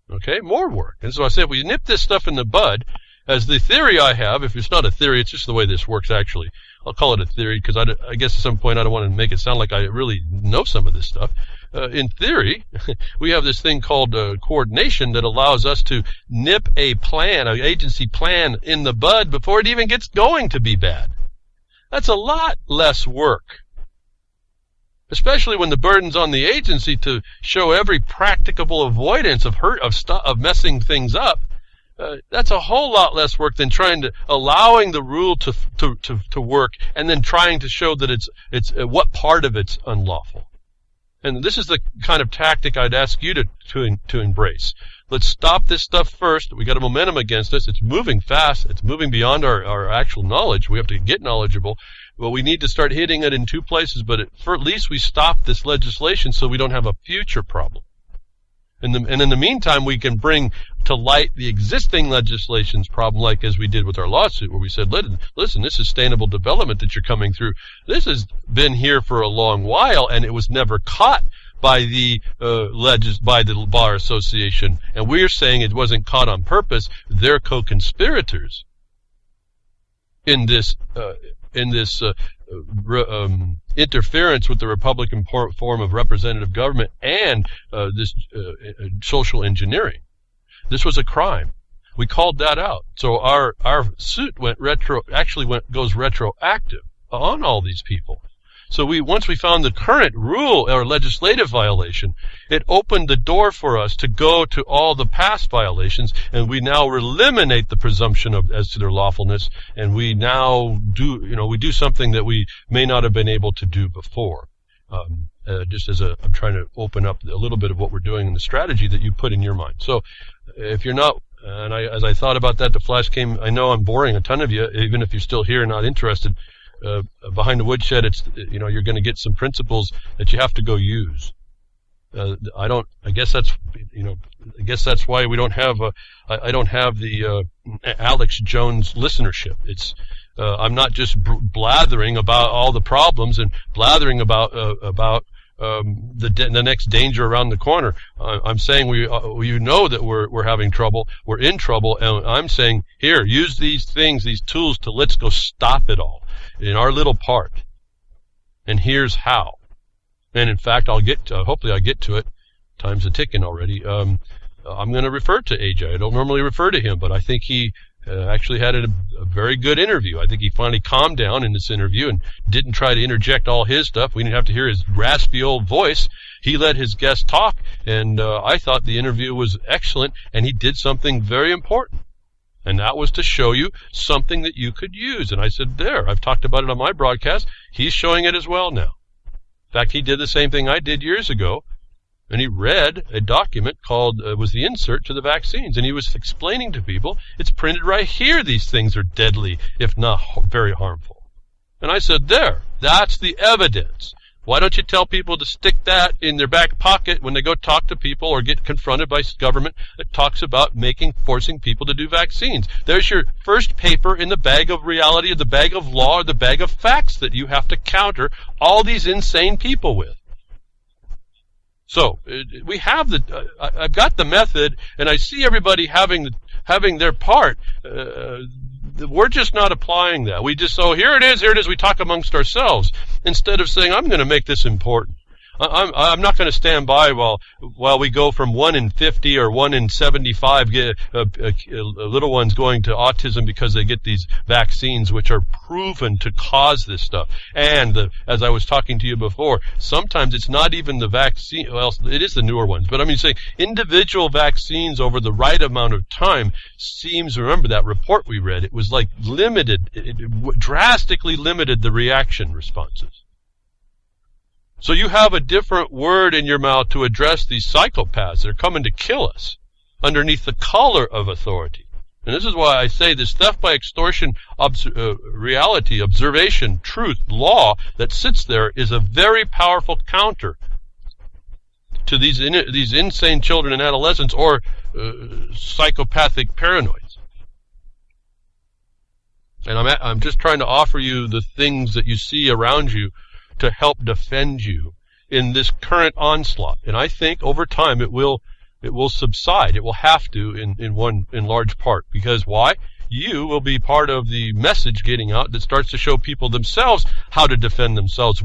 Okay, more work. And so I said, we nip this stuff in the bud. As the theory I have, if it's not a theory, it's just the way this works, actually. I'll call it a theory because I guess at some point I don't want to make it sound like I really know some of this stuff. In theory, we have this thing called coordination that allows us to nip an agency plan in the bud before it even gets going to be bad. That's a lot less work, especially when the burden's on the agency to show every practicable avoidance of messing things up. That's a whole lot less work than allowing the rule to work and then trying to show that it's what part of it's unlawful. And this is the kind of tactic I'd ask you to embrace. Let's stop this stuff first. We got a momentum against us. It's moving fast. It's moving beyond our actual knowledge. We have to get knowledgeable. Well, we need to start hitting it in two places, but for at least we stop this legislation so we don't have a future problem. And in the meantime, we can bring to light the existing legislation's problem, like as we did with our lawsuit, where we said, listen, this sustainable development that you're coming through, this has been here for a long while, and it was never caught by the Bar Association. And we're saying it wasn't caught on purpose. They're co-conspirators in this interference with the Republican form of representative government and this social engineering. This was a crime. We called that out. So our suit goes retroactive on all these people. So once we found the current rule or legislative violation, it opened the door for us to go to all the past violations, and we now eliminate the presumption as to their lawfulness, and we now do something that we may not have been able to do before. I'm trying to open up a little bit of what we're doing in the strategy that you put in your mind. So if you're not, as I thought about that, the flash came. I know I'm boring a ton of you, even if you're still here and not interested. Behind the woodshed, you're going to get some principles that you have to go use. I guess that's why we don't have I don't have the Alex Jones listenership. It's I'm not just blathering about all the problems and blathering about the next danger around the corner. I'm saying that we're having trouble. We're in trouble, and I'm saying here, use these tools to let's go stop it all in our little part. And here's how. And in fact, hopefully I'll get to it. Time's a ticking already. I'm going to refer to AJ. I don't normally refer to him, but I think he actually had a very good interview. I think he finally calmed down in this interview and didn't try to interject all his stuff. We didn't have to hear his raspy old voice. He let his guest talk, and I thought the interview was excellent, and he did something very important. And that was to show you something that you could use. And I said, I've talked about it on my broadcast. He's showing it as well now. In fact, he did the same thing I did years ago. And he read a document called, was the insert to the vaccines. And he was explaining to people, it's printed right here. These things are deadly, if not very harmful. And I said, that's the evidence. Why don't you tell people to stick that in their back pocket when they go talk to people or get confronted by government that talks about forcing people to do vaccines? There's your first paper in the bag of reality, or the bag of law, or the bag of facts that you have to counter all these insane people with. So we have I've got the method, and I see everybody having their part. We're just not applying that. We just, here it is, we talk amongst ourselves, instead of saying, I'm going to make this important. I'm not going to stand by while we go from 1 in 50 or 1 in 75 little ones going to autism because they get these vaccines which are proven to cause this stuff. And as I was talking to you before, sometimes it's not even the vaccine. Well, it is the newer ones, but I mean, saying individual vaccines over the right amount of time remember that report we read? It was like limited. It drastically limited the reaction responses. So you have a different word in your mouth to address these psychopaths that are coming to kill us underneath the color of authority. And this is why I say this theft by extortion, reality, observation, truth, law that sits there is a very powerful counter to these insane children and adolescents or psychopathic paranoids. And I'm just trying to offer you the things that you see around you to help defend you in this current onslaught. And I think over time it will subside. It will have to in large part. Because why? You will be part of the message getting out that starts to show people themselves how to defend themselves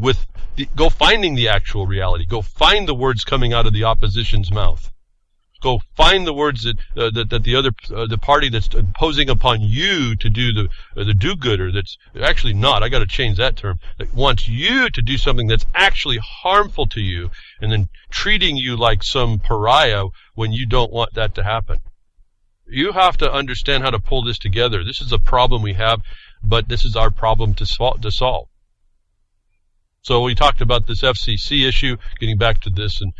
go finding the actual reality. Go find the words coming out of the opposition's mouth. Go find the words that the party that's imposing upon you to do the do-gooder, that's actually not, I got to change that term, that wants you to do something that's actually harmful to you, and then treating you like some pariah when you don't want that to happen. You have to understand how to pull this together. This is a problem we have, but this is our problem to solve. So we talked about this FCC issue, getting back to this, and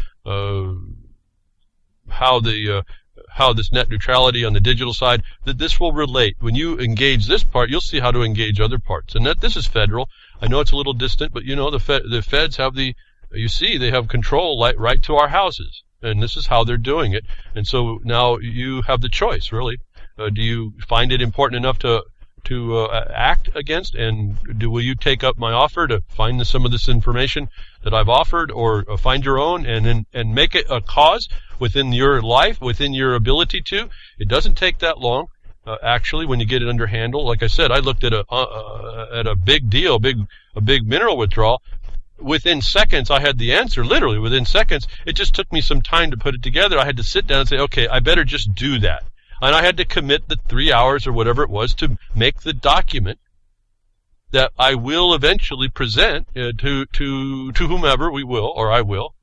how this net neutrality on the digital side, that this will relate. When you engage this part, you'll see how to engage other parts. And that this is federal. I know it's a little distant, but the feds have they have control right to our houses. And this is how they're doing it. And so now you have the choice, really. Do you find it important enough to act against, and will you take up my offer to find some of this information that I've offered, or find your own and make it a cause within your life, within your ability to? It doesn't take that long, actually, when you get it under handle. Like I said, I looked at a big deal, a big mineral withdrawal. Within seconds, I had the answer, literally within seconds. It just took me some time to put it together. I had to sit down and say, okay, I better just do that. And I had to commit the 3 hours or whatever it was to make the document that I will eventually present to whomever we will, or I will.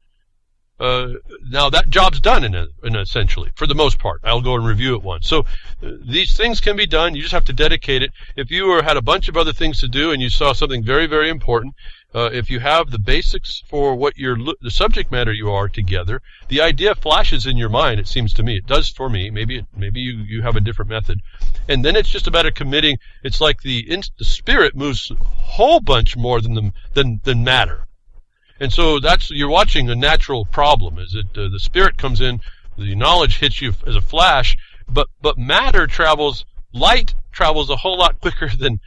Now that job's done in essentially, for the most part. I'll go and review it once. So these things can be done. You just have to dedicate it. If you had a bunch of other things to do and you saw something very, very important, if you have the basics for what the subject matter you are together, the idea flashes in your mind. It seems to me, it does for me. Maybe you have a different method, and then it's just about committing. It's like the spirit moves a whole bunch more than matter, and so you're watching a natural problem. Is it the spirit comes in, the knowledge hits you as a flash, but matter light travels a whole lot quicker than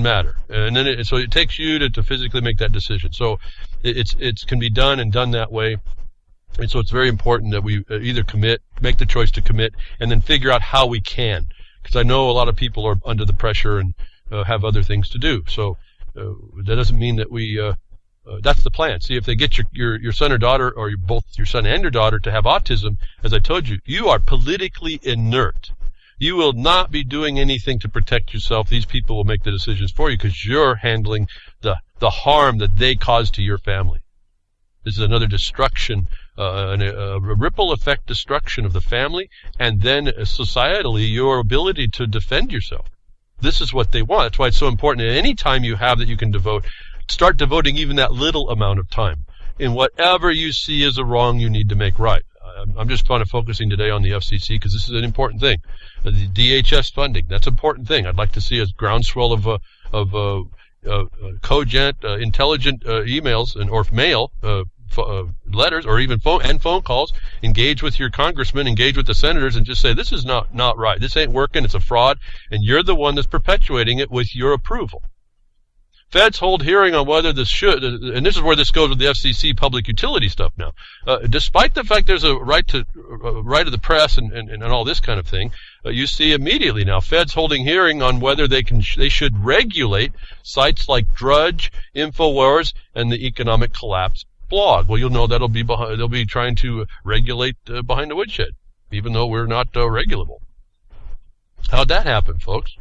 matter, and then so it takes you to physically make that decision. So it can be done and done that way, and so it's very important that we either make the choice to commit, and then figure out how we can, because I know a lot of people are under the pressure and have other things to do. So that doesn't mean that we. That's the plan. See, if they get your son or daughter, or both your son and your daughter, to have autism, as I told you, you are politically inert. You will not be doing anything to protect yourself. These people will make the decisions for you, because you're handling the harm that they cause to your family. This is another destruction, a ripple effect destruction of the family, and then societally your ability to defend yourself. This is what they want. That's why it's so important. At any time you have that you can devote, start devoting even that little amount of time in whatever you see as a wrong you need to make right. I'm just kind of focusing today on the FCC because this is an important thing. The DHS funding, that's an important thing. I'd like to see a groundswell of cogent, intelligent emails or mail, letters, or even phone calls. Engage with your congressman, engage with the senators, and just say, this is not right. This ain't working. It's a fraud, and you're the one that's perpetuating it with your approval. Feds hold hearing on whether this should, and this is where this goes with the FCC public utility stuff now. Despite the fact there's a right of the press and all this kind of thing, you see immediately now Feds holding hearing on whether they should regulate sites like Drudge, InfoWars, and the Economic Collapse blog. Well, you'll know they'll be trying to regulate behind the woodshed, even though we're not regulable. How'd that happen, folks?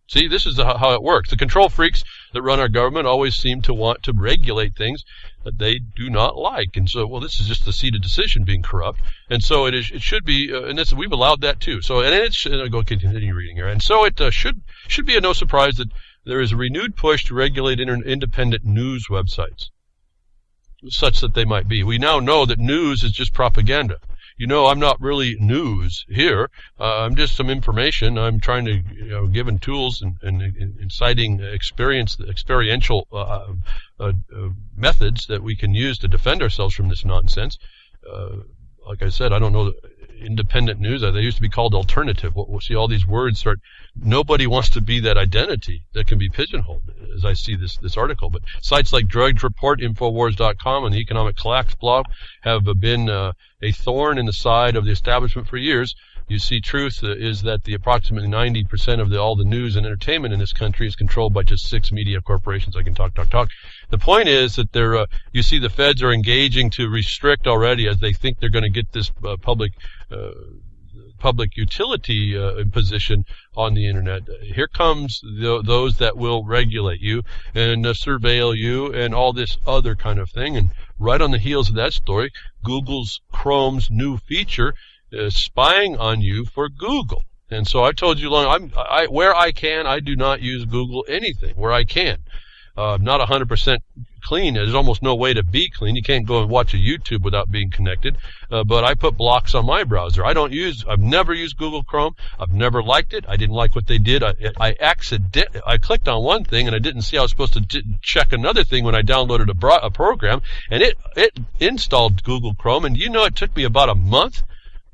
See, this is how it works. The control freaks that run our government always seem to want to regulate things that they do not like. And so, well, this is just the seat of decision being corrupt. And so it should be, and we've allowed that too. So, and I'll go continue reading here. And so it should be no surprise that there is a renewed push to regulate independent news websites, such that they might be. We now know that news is just propaganda. I'm not really news here. I'm just some information. I'm trying to, given tools and inciting experiential methods that we can use to defend ourselves from this nonsense. Like I said, I don't know independent news. They used to be called alternative. We'll see all these words start. Nobody wants to be that identity that can be pigeonholed, as I see this article. But sites like Drudge Report, Infowars.com, and the Economic Collapse blog have been a thorn in the side of the establishment for years. You see, truth is that the approximately 90% of all the news and entertainment in this country is controlled by just 6 media corporations. I can talk. The point is that you see the feds are engaging to restrict already, as they think they're going to get this public utility position on the internet. Here comes those that will regulate you and surveil you and all this other kind of thing. And right on the heels of that story, Google's Chrome's new feature is spying on you for Google. And so I told you where I can, I do not use Google anything where I can. not 100% clean. There's almost no way to be clean. You can't go and watch a YouTube without being connected. But I put blocks on my browser. I've never used Google Chrome. I've never liked it. I didn't like what they did. I clicked on one thing and I didn't see I was supposed to check another thing when I downloaded a program, and it installed Google Chrome. And it took me about a month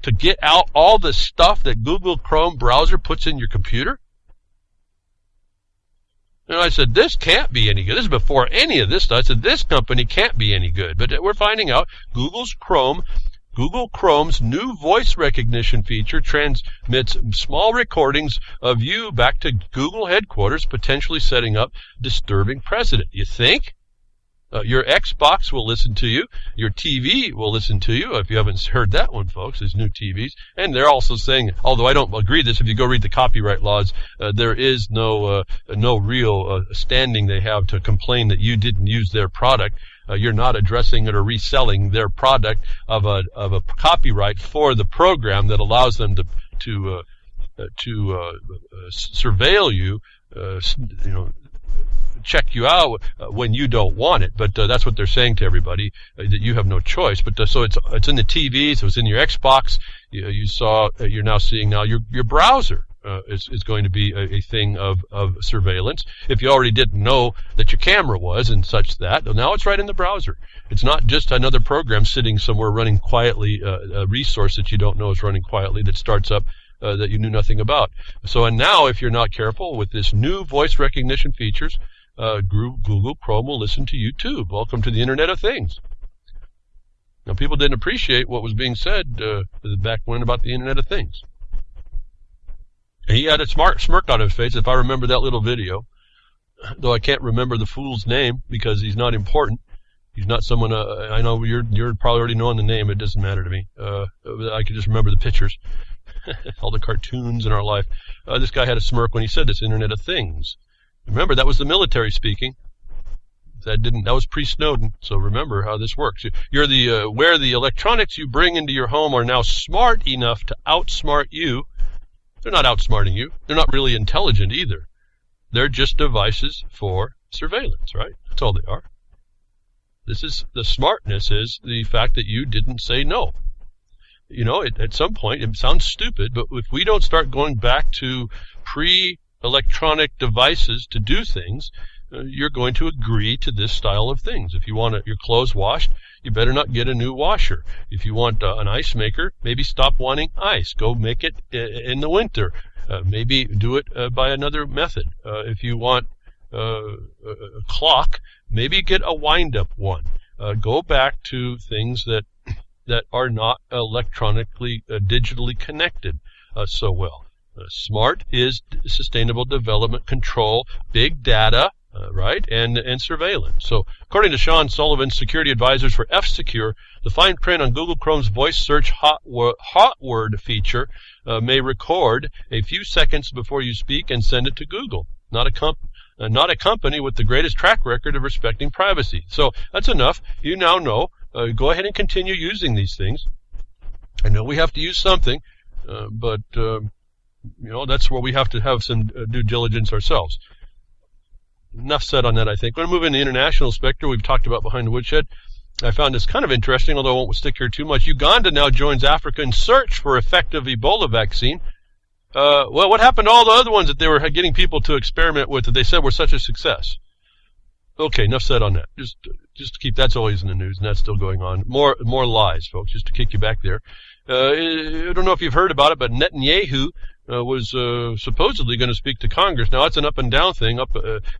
to get out all the stuff that Google Chrome browser puts in your computer. And I said, this can't be any good. This is before any of this stuff. I said, this company can't be any good. But we're finding out Google Chrome's new voice recognition feature transmits small recordings of you back to Google headquarters, potentially setting up disturbing precedent. You think? Your Xbox will listen to you. Your TV will listen to you. If you haven't heard that one, folks, there's new TVs. And they're also saying, although I don't agree with this, if you go read the copyright laws, there is no real standing they have to complain that you didn't use their product. You're not addressing it or reselling their product of a copyright for the program that allows them to surveil you, check you out when you don't want it. But that's what they're saying to everybody, that you have no choice. But so it's in the TVs, it's in your Xbox. You're now seeing your browser is going to be a thing of surveillance. If you already didn't know that your camera was and such that, now it's right in the browser. It's not just another program sitting somewhere running quietly, a resource that you don't know is running quietly that starts up that you knew nothing about. So, and now if you're not careful with this new voice recognition features, Google Chrome will listen to you too. Welcome to the Internet of Things. Now, people didn't appreciate what was being said back when about the Internet of Things. And he had a smirk on his face, if I remember that little video, though I can't remember the fool's name because he's not important. He's not someone, I know you're probably already knowing the name. It doesn't matter to me. I can just remember the pictures, all the cartoons in our life. This guy had a smirk when he said this, Internet of Things. Remember, that was the military speaking. That was pre-Snowden. So remember how this works. You're where the electronics you bring into your home are now smart enough to outsmart you. They're not outsmarting you. They're not really intelligent either. They're just devices for surveillance, right? That's all they are. The smartness is the fact that you didn't say no. At some point, it sounds stupid, but if we don't start going back to electronic devices to do things, you're going to agree to this style of things. If you want your clothes washed, you better not get a new washer. If you want an ice maker, maybe stop wanting ice. Go make it in the winter. Maybe do it by another method. If you want a clock, maybe get a wind-up one. Go back to things that are not electronically, digitally connected so well. SMART is sustainable development control, big data, right, and surveillance. So according to Sean Sullivan, security advisors for F-Secure, the fine print on Google Chrome's voice search hot word feature may record a few seconds before you speak and send it to Google, not a company with the greatest track record of respecting privacy. So that's enough. You now know. Go ahead and continue using these things. I know we have to use something, but that's where we have to have some due diligence ourselves. Enough said on that, I think. We're going to move into the international specter we've talked about behind the woodshed. I found this kind of interesting, although I won't stick here too much. Uganda now joins Africa in search for effective Ebola vaccine. Well, what happened to all the other ones that they were getting people to experiment with that they said were such a success? Okay, enough said on that. Just to keep, that's always in the news, and that's still going on. More lies, folks, just to kick you back there. I don't know if you've heard about it, but Netanyahu was supposedly going to speak to Congress. Now, that's an up and down thing,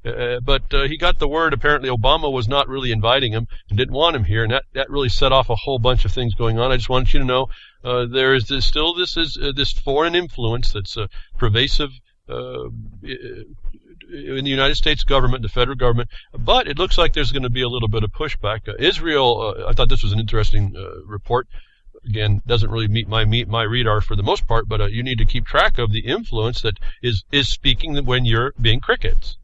but he got the word. Apparently, Obama was not really inviting him and didn't want him here, and that really set off a whole bunch of things going on. I just wanted you to know there is this foreign influence that's pervasive in the United States government, the federal government, but it looks like there's going to be a little bit of pushback. Israel, I thought this was an interesting report. Again, doesn't really meet my radar for the most part, but you need to keep track of the influence that is speaking when you're being crickets.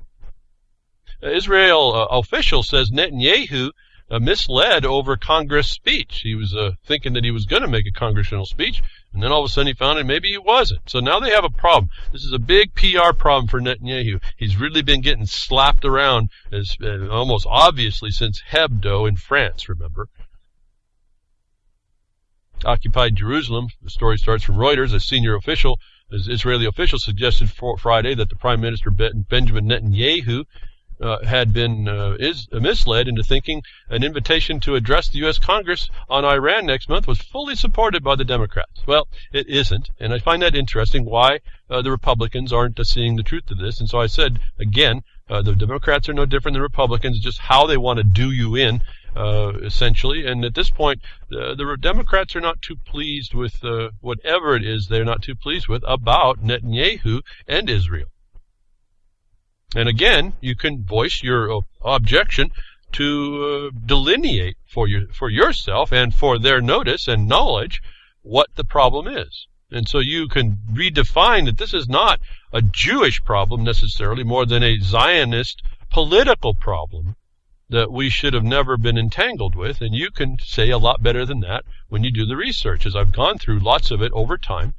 Israel official says Netanyahu misled over Congress speech. He was thinking that he was going to make a congressional speech, and then all of a sudden he found out maybe he wasn't. So now they have a problem. This is a big PR problem for Netanyahu. He's really been getting slapped around as almost obviously since Hebdo in France, remember? Occupied Jerusalem, the story starts from Reuters. As Israeli official suggested Friday that the Prime Minister Benjamin Netanyahu had been misled into thinking an invitation to address the U.S. Congress on Iran next month was fully supported by the Democrats. Well, it isn't, and I find that interesting why the Republicans aren't seeing the truth of this. And so I said, again, the Democrats are no different than Republicans, just how they want to do you in, essentially. And at this point, the Democrats are not too pleased with whatever it is they're not too pleased with about Netanyahu and Israel. And again, you can voice your objection to delineate for yourself and for their notice and knowledge what the problem is. And so you can redefine that this is not a Jewish problem necessarily, more than a Zionist political problem that we should have never been entangled with. And you can say a lot better than that when you do the research, as I've gone through lots of it over time.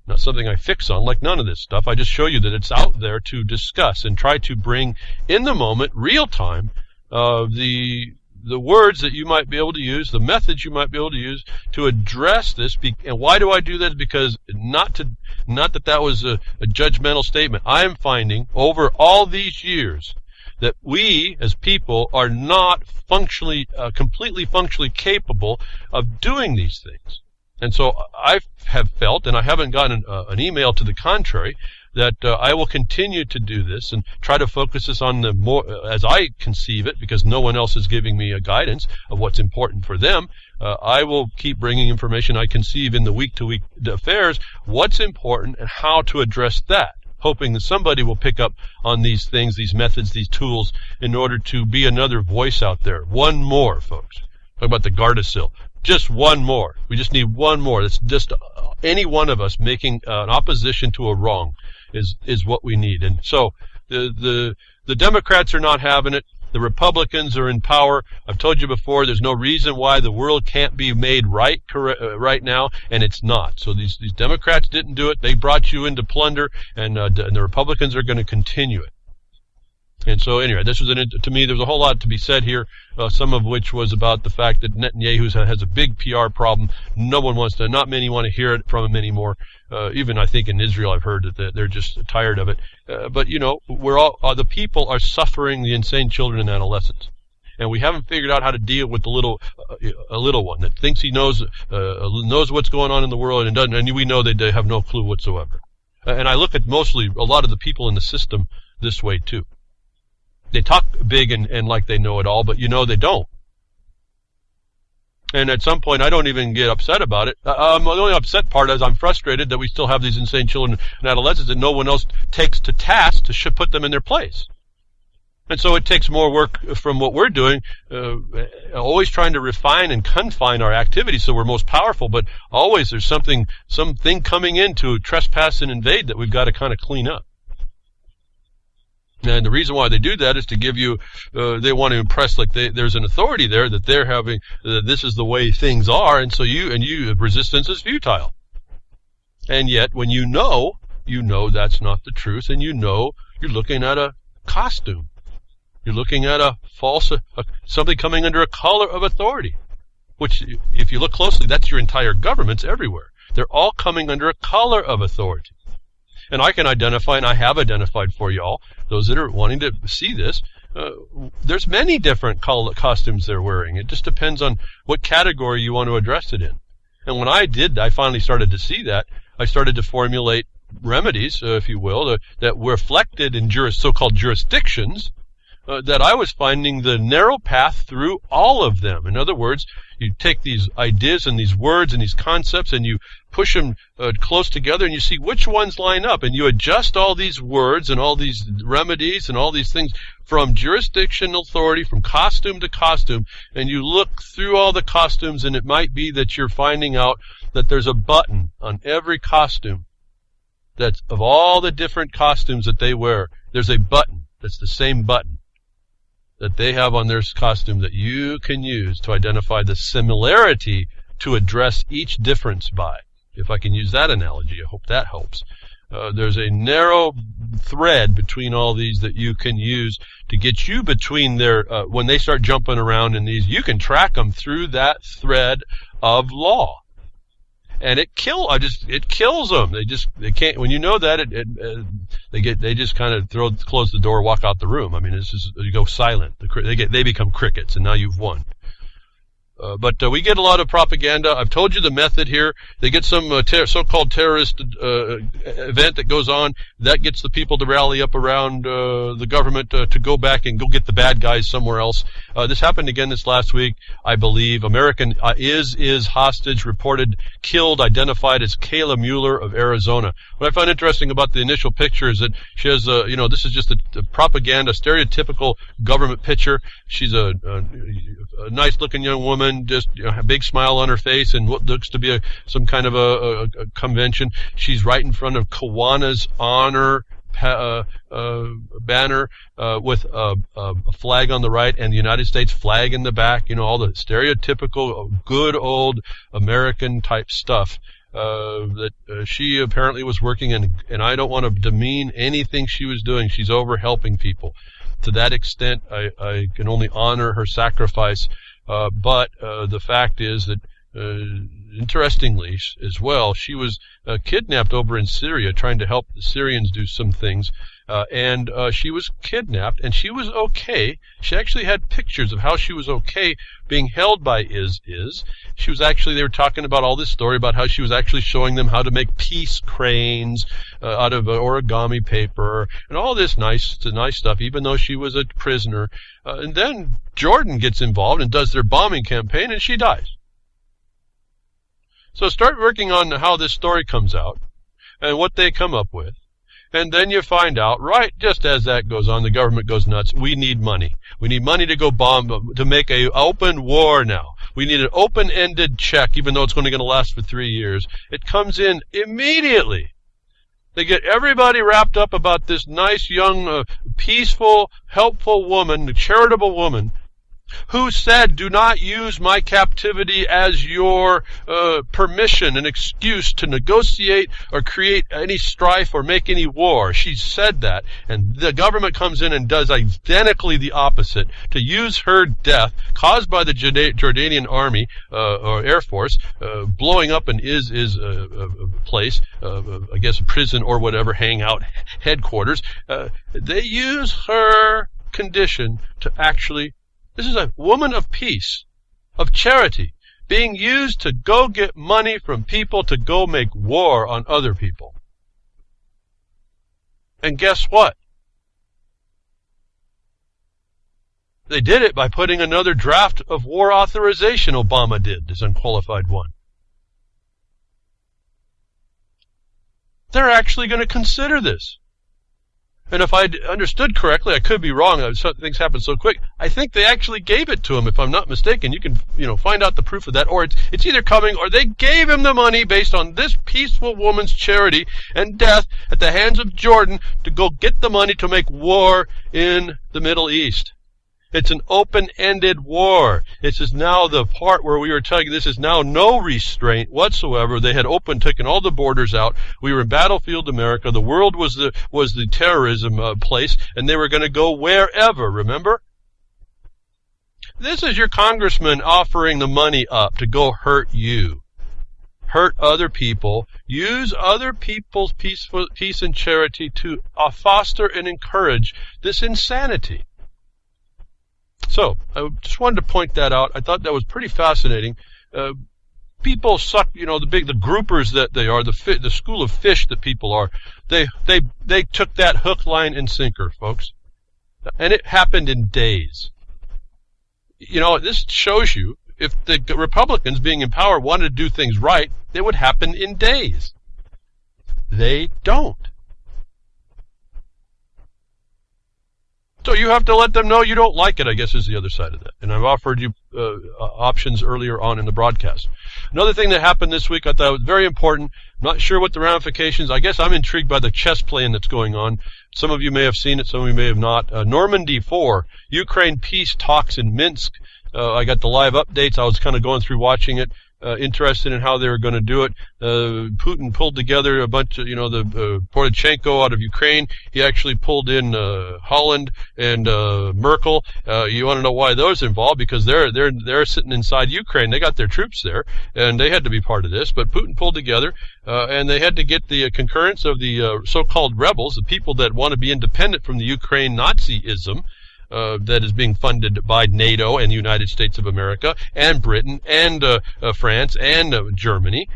Not something I fix on, like none of this stuff. I just show you that it's out there to discuss and try to bring in the moment, real time, the words that you might be able to use, the methods you might be able to use to address this. And why do I do that? Because not that was a judgmental statement. I am finding over all these years that we as people are not completely functionally capable of doing these things. And so I have felt, and I haven't gotten an email to the contrary, that I will continue to do this and try to focus this on the more, as I conceive it, because no one else is giving me a guidance of what's important for them. I will keep bringing information I conceive in the week-to-week affairs, what's important and how to address that, hoping that somebody will pick up on these things, these methods, these tools, in order to be another voice out there. One more, folks. Talk about the Gardasil. Just one more. We just need one more. That's just any one of us making an opposition to a wrong is what we need. And so the Democrats are not having it. The Republicans are in power. I've told you before, there's no reason why the world can't be made right now, and it's not. So these Democrats didn't do it. They brought you into plunder, and the Republicans are going to continue it. And so anyway, to me, there was a whole lot to be said here, some of which was about the fact that Netanyahu has a big PR problem. Not many want to hear it from him anymore. Even I think in Israel I've heard that they're just tired of it. But you know, the people are suffering, the insane children and adolescents. And we haven't figured out how to deal with a little one that thinks he knows what's going on in the world and doesn't, and we know they have no clue whatsoever. And I look at mostly a lot of the people in the system this way too. They talk big and like they know it all, but you know they don't. And at some point, I don't even get upset about it. The only upset part is I'm frustrated that we still have these insane children and adolescents that no one else takes to task to put them in their place. And so it takes more work from what we're doing, always trying to refine and confine our activities so we're most powerful, but always there's something coming in to trespass and invade that we've got to kind of clean up. And the reason why they do that is to give you, they want to impress like there's an authority there that they're having, this is the way things are, and so resistance is futile. And yet, when you know that's not the truth, and you know you're looking at a costume. You're looking at a false, something coming under a color of authority, which, if you look closely, that's your entire governments everywhere. They're all coming under a color of authority. And I can identify, and I have identified for y'all, those that are wanting to see this, there's many different costumes they're wearing. It just depends on what category you want to address it in. And when I finally started to see that, I started to formulate remedies, if you will, that reflected in so-called jurisdictions, that I was finding the narrow path through all of them. In other words, you take these ideas and these words and these concepts and you push them close together and you see which ones line up, and you adjust all these words and all these remedies and all these things from jurisdictional authority, from costume to costume, and you look through all the costumes, and it might be that you're finding out that there's a button on every costume that's of all the different costumes that they wear. There's a button that's the same button. that they have on their costume that you can use to identify the similarity to address each difference by. If I can use that analogy, I hope that helps. There's a narrow thread between all these that you can use to get you between their, when they start jumping around in these, you can track them through that thread of law. And it kills them. They can't, when you know that, they just kind of close the door, walk out the room. I mean, you go silent. They become crickets, and now you've won. But we get a lot of propaganda. I've told you the method here. They get some so-called terrorist event that goes on. That gets the people to rally up around the government to go back and go get the bad guys somewhere else. This happened again this last week, I believe. American is hostage, reported killed, identified as Kayla Mueller of Arizona. What I find interesting about the initial picture is that she has, this is just a propaganda, stereotypical government picture. She's a nice-looking young woman, just a big smile on her face, and what looks to be some kind of a convention. She's right in front of Kiwanis Honor banner with a flag on the right and the United States flag in the back. All the stereotypical good old American type stuff that she apparently was working in. And I don't want to demean anything she was doing. She's over helping people. To that extent, I can only honor her sacrifice. But the fact is that, interestingly as well, she was kidnapped over in Syria trying to help the Syrians do some things. And she was kidnapped, and she was okay. She actually had pictures of how she was okay being held by IS. She was actually, they were talking about all this story about how she was actually showing them how to make peace cranes out of origami paper and all this nice stuff, even though she was a prisoner. And then Jordan gets involved and does their bombing campaign, and she dies. So start working on how this story comes out and what they come up with. And then you find out, right, just as that goes on, the government goes nuts. We need money. We need money to go bomb, to make an open war now. We need an open-ended check, even though it's only going to last for 3 years. It comes in immediately. They get everybody wrapped up about this nice, young, peaceful, helpful woman, charitable woman, who said, do not use my captivity as your permission, an excuse to negotiate or create any strife or make any war. She said that, and the government comes in and does identically the opposite, to use her death, caused by the Jordanian army or air force, blowing up an IS place, I guess a prison or whatever, hangout headquarters. They use her condition to actually. This is a woman of peace, of charity, being used to go get money from people to go make war on other people. And guess what? They did it by putting another draft of war authorization. Obama did, this unqualified one. They're actually going to consider this. And if I understood correctly, I could be wrong. Things happen so quick. I think they actually gave it to him, if I'm not mistaken. You can, find out the proof of that. Or it's either coming, or they gave him the money based on this peaceful woman's charity and death at the hands of Jordan to go get the money to make war in the Middle East. It's an open-ended war. This is now the part where we were telling you this is now no restraint whatsoever. They had taken all the borders out. We were in battlefield America. The world was the terrorism place, and they were going to go wherever, remember? This is your congressman offering the money up to go hurt you. Hurt other people. Use other people's peace and charity to foster and encourage this insanity. So, I just wanted to point that out. I thought that was pretty fascinating. People suck, the groupers that they are, the school of fish that people are. They took that hook, line, and sinker, folks. And it happened in days. This shows you, if the Republicans being in power wanted to do things right, they would happen in days. They don't. So you have to let them know you don't like it, I guess, is the other side of that. And I've offered you options earlier on in the broadcast. Another thing that happened this week I thought was very important. I'm not sure what the ramifications. I guess I'm intrigued by the chess playing that's going on. Some of you may have seen it, some of you may have not. Normandy 4, Ukraine peace talks in Minsk. I got the live updates. I was kind of going through watching it. Interested in how they were going to do it. Putin pulled together a bunch of, the Poroshenko out of Ukraine. He actually pulled in Holland and Merkel. You want to know why those are involved? Because they're sitting inside Ukraine. They got their troops there, and they had to be part of this. But Putin pulled together, and they had to get the concurrence of the so-called rebels, the people that want to be independent from the Ukraine Nazism. That is being funded by NATO and the United States of America and Britain and France and Germany.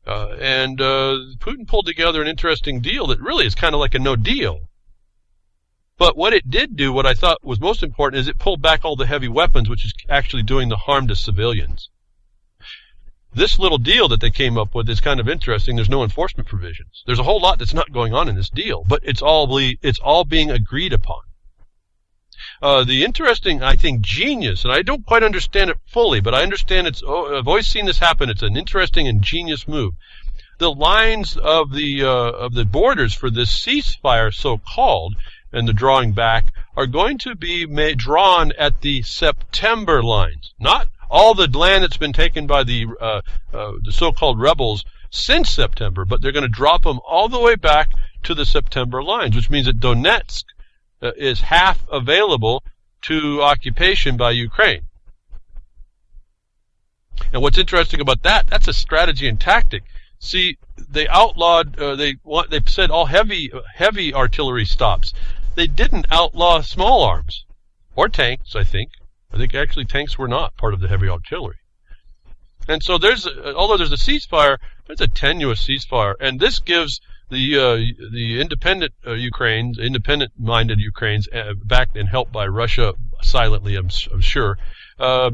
And Putin pulled together an interesting deal that really is kind of like a no deal. But what it did do, what I thought was most important, is it pulled back all the heavy weapons, which is actually doing the harm to civilians. This little deal that they came up with is kind of interesting. There's no enforcement provisions. There's a whole lot that's not going on in this deal, but it's all being agreed upon. The interesting, I think, genius, and I don't quite understand it fully, but I understand I've always seen this happen. It's an interesting and genius move. The lines of the borders for this ceasefire, so-called, and the drawing back, are going to be drawn at the September lines. Not all the land that's been taken by the so-called rebels since September, but they're going to drop them all the way back to the September lines, which means that Donetsk is half available to occupation by Ukraine. And what's interesting about that's a strategy and tactic. See, they outlawed, they said all heavy artillery stops. They didn't outlaw small arms or tanks, I think. I think actually tanks were not part of the heavy artillery. And so although there's a ceasefire, there's a tenuous ceasefire, and this gives the independent Ukraines, independent-minded Ukraines, backed and helped by Russia silently, I'm sure, or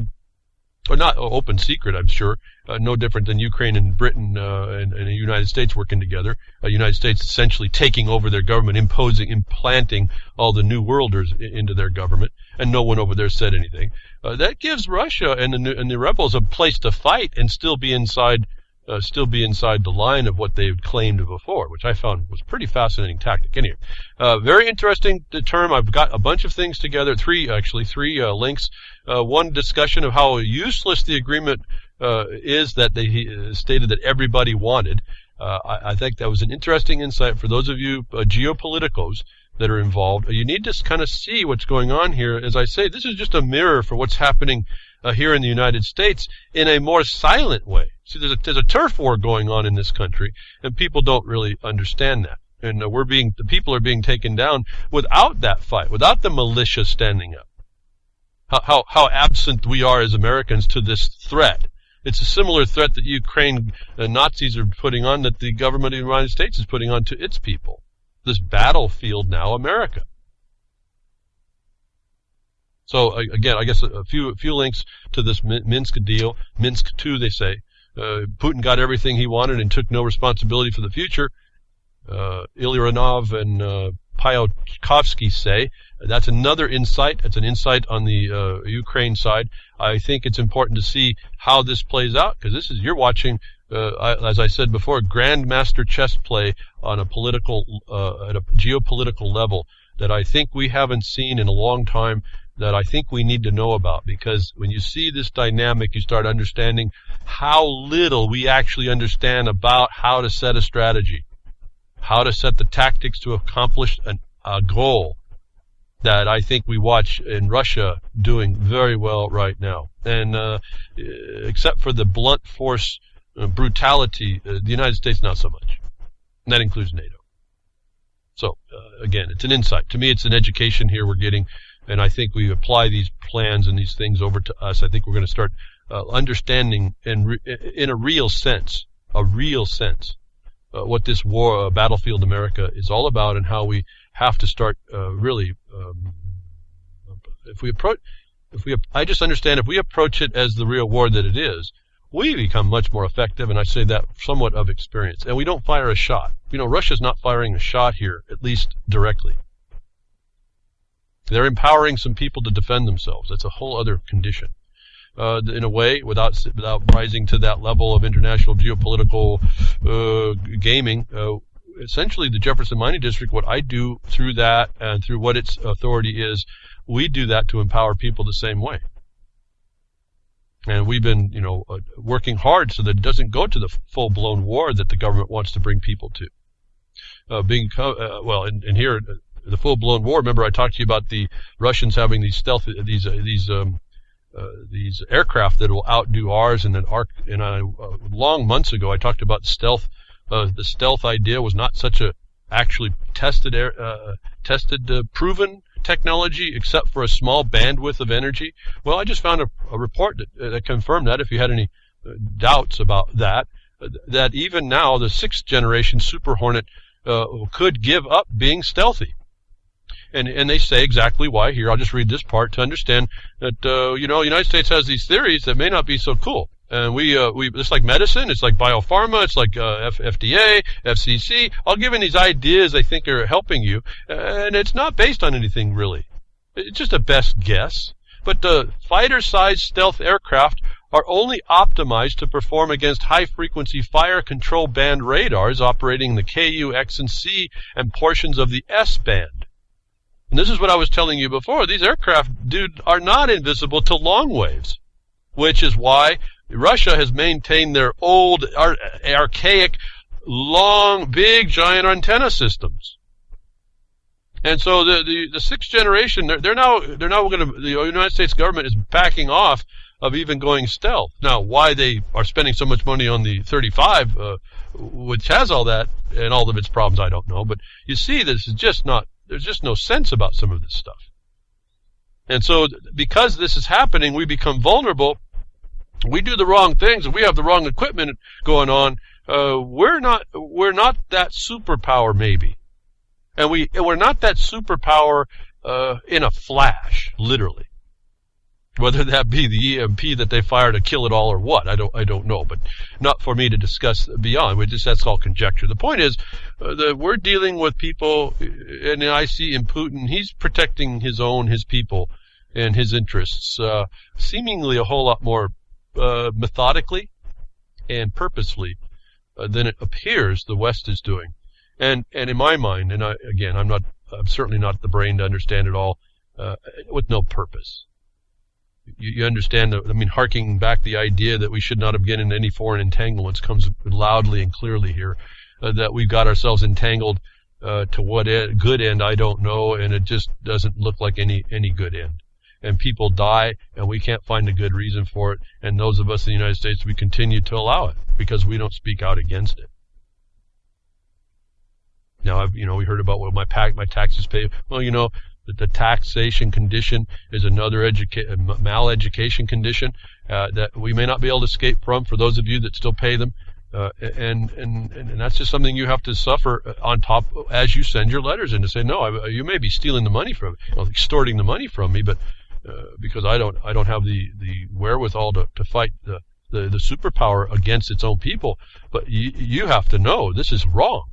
not open secret, I'm sure, no different than Ukraine and Britain and the United States working together. United States essentially taking over their government, implanting all the New Worlders into their government, and no one over there said anything. That gives Russia and the rebels a place to fight and still be inside the line of what they've claimed before, which I found was a pretty fascinating tactic. Anyway, very interesting term. I've got a bunch of things together, three links. One discussion of how useless the agreement is that they stated that everybody wanted. I think that was an interesting insight for those of you geopoliticos that are involved. You need to kind of see what's going on here. As I say, this is just a mirror for what's happening here in the United States in a more silent way. See, there's a turf war going on in this country, and people don't really understand that. And the people are being taken down without that fight, without the militia standing up. How absent we are as Americans to this threat. It's a similar threat that Ukraine Nazis are putting on, that the government of the United States is putting on to its people. This battlefield now, America. So again, I guess a few links to this Minsk deal. Minsk 2, they say. Putin got everything he wanted and took no responsibility for the future. Ilyanov and Pyakovsky say that's another insight. It's an insight on the Ukraine side. I think it's important to see how this plays out, because you're watching, as I said before, grandmaster chess play on a at a geopolitical level that I think we haven't seen in a long time, that I think we need to know about, because when you see this dynamic, you start understanding how little we actually understand about how to set a strategy, how to set the tactics to accomplish a goal that I think we watch in Russia doing very well right now. And except for the blunt force brutality, the United States not so much. And that includes NATO. So, again, it's an insight. To me, it's an education here we're getting. And I think we apply these plans and these things over to us. I think we're going to start understanding in a real sense, what this war, Battlefield America, is all about, and how we have to start really. I just understand if we approach it as the real war that it is, we become much more effective, and I say that somewhat of experience. And we don't fire a shot. Russia's not firing a shot here, at least directly. They're empowering some people to defend themselves. That's a whole other condition. In a way, without rising to that level of international geopolitical gaming, essentially the Jefferson Mining District, what I do through that and through what its authority is, we do that to empower people the same way. And we've been, working hard so that it doesn't go to the full-blown war that the government wants to bring people to. And here, the full-blown war. Remember, I talked to you about the Russians having these stealth, these aircraft that will outdo ours. And long months ago, I talked about stealth. The stealth idea was not such a actually tested, proven technology, except for a small bandwidth of energy. Well, I just found a report that confirmed that. If you had any doubts about that, that even now the 6th generation Super Hornet could give up being stealthy. And they say exactly why. Here, I'll just read this part to understand that, the United States has these theories that may not be so cool. And we it's like medicine, it's like biopharma, it's like FDA, FCC, all giving these ideas I think are helping you. And it's not based on anything really. It's just a best guess. But the fighter-sized stealth aircraft are only optimized to perform against high-frequency fire control band radars operating in the KU, X, and C and portions of the S band. And this is what I was telling you before. These aircraft, are not invisible to long waves, which is why Russia has maintained their old, archaic, long, big, giant antenna systems. And so the 6th generation, they're now going to, the United States government is backing off of even going stealth. Now, why they are spending so much money on the 35, which has all that and all of its problems, I don't know. But you see, there's just no sense about some of this stuff. And so because this is happening, we become vulnerable. We do the wrong things and we have the wrong equipment going on. We're not that superpower maybe. And we're not that superpower in a flash, literally. Whether that be the EMP that they fire to kill it all or what, I don't know, but not for me to discuss beyond. That's all conjecture. The point is that we're dealing with people, and I see in Putin, he's protecting his people, and his interests, seemingly a whole lot more methodically and purposefully than it appears the West is doing. And in my mind, and I'm certainly not the brain to understand it all, with no purpose. You understand, harking back the idea that we should not have gotten into any foreign entanglements comes loudly and clearly here, that we've got ourselves entangled to what good end, I don't know, and it just doesn't look like any good end. And people die, and we can't find a good reason for it, and those of us in the United States, we continue to allow it because we don't speak out against it. Now, we heard about what my taxes pay. Well, that the taxation condition is another maleducation condition that we may not be able to escape from for those of you that still pay them. And that's just something you have to suffer on top as you send your letters in to say, no, you may be stealing the money from me, extorting the money from me, but because I don't have the wherewithal to fight the superpower against its own people. But you have to know this is wrong.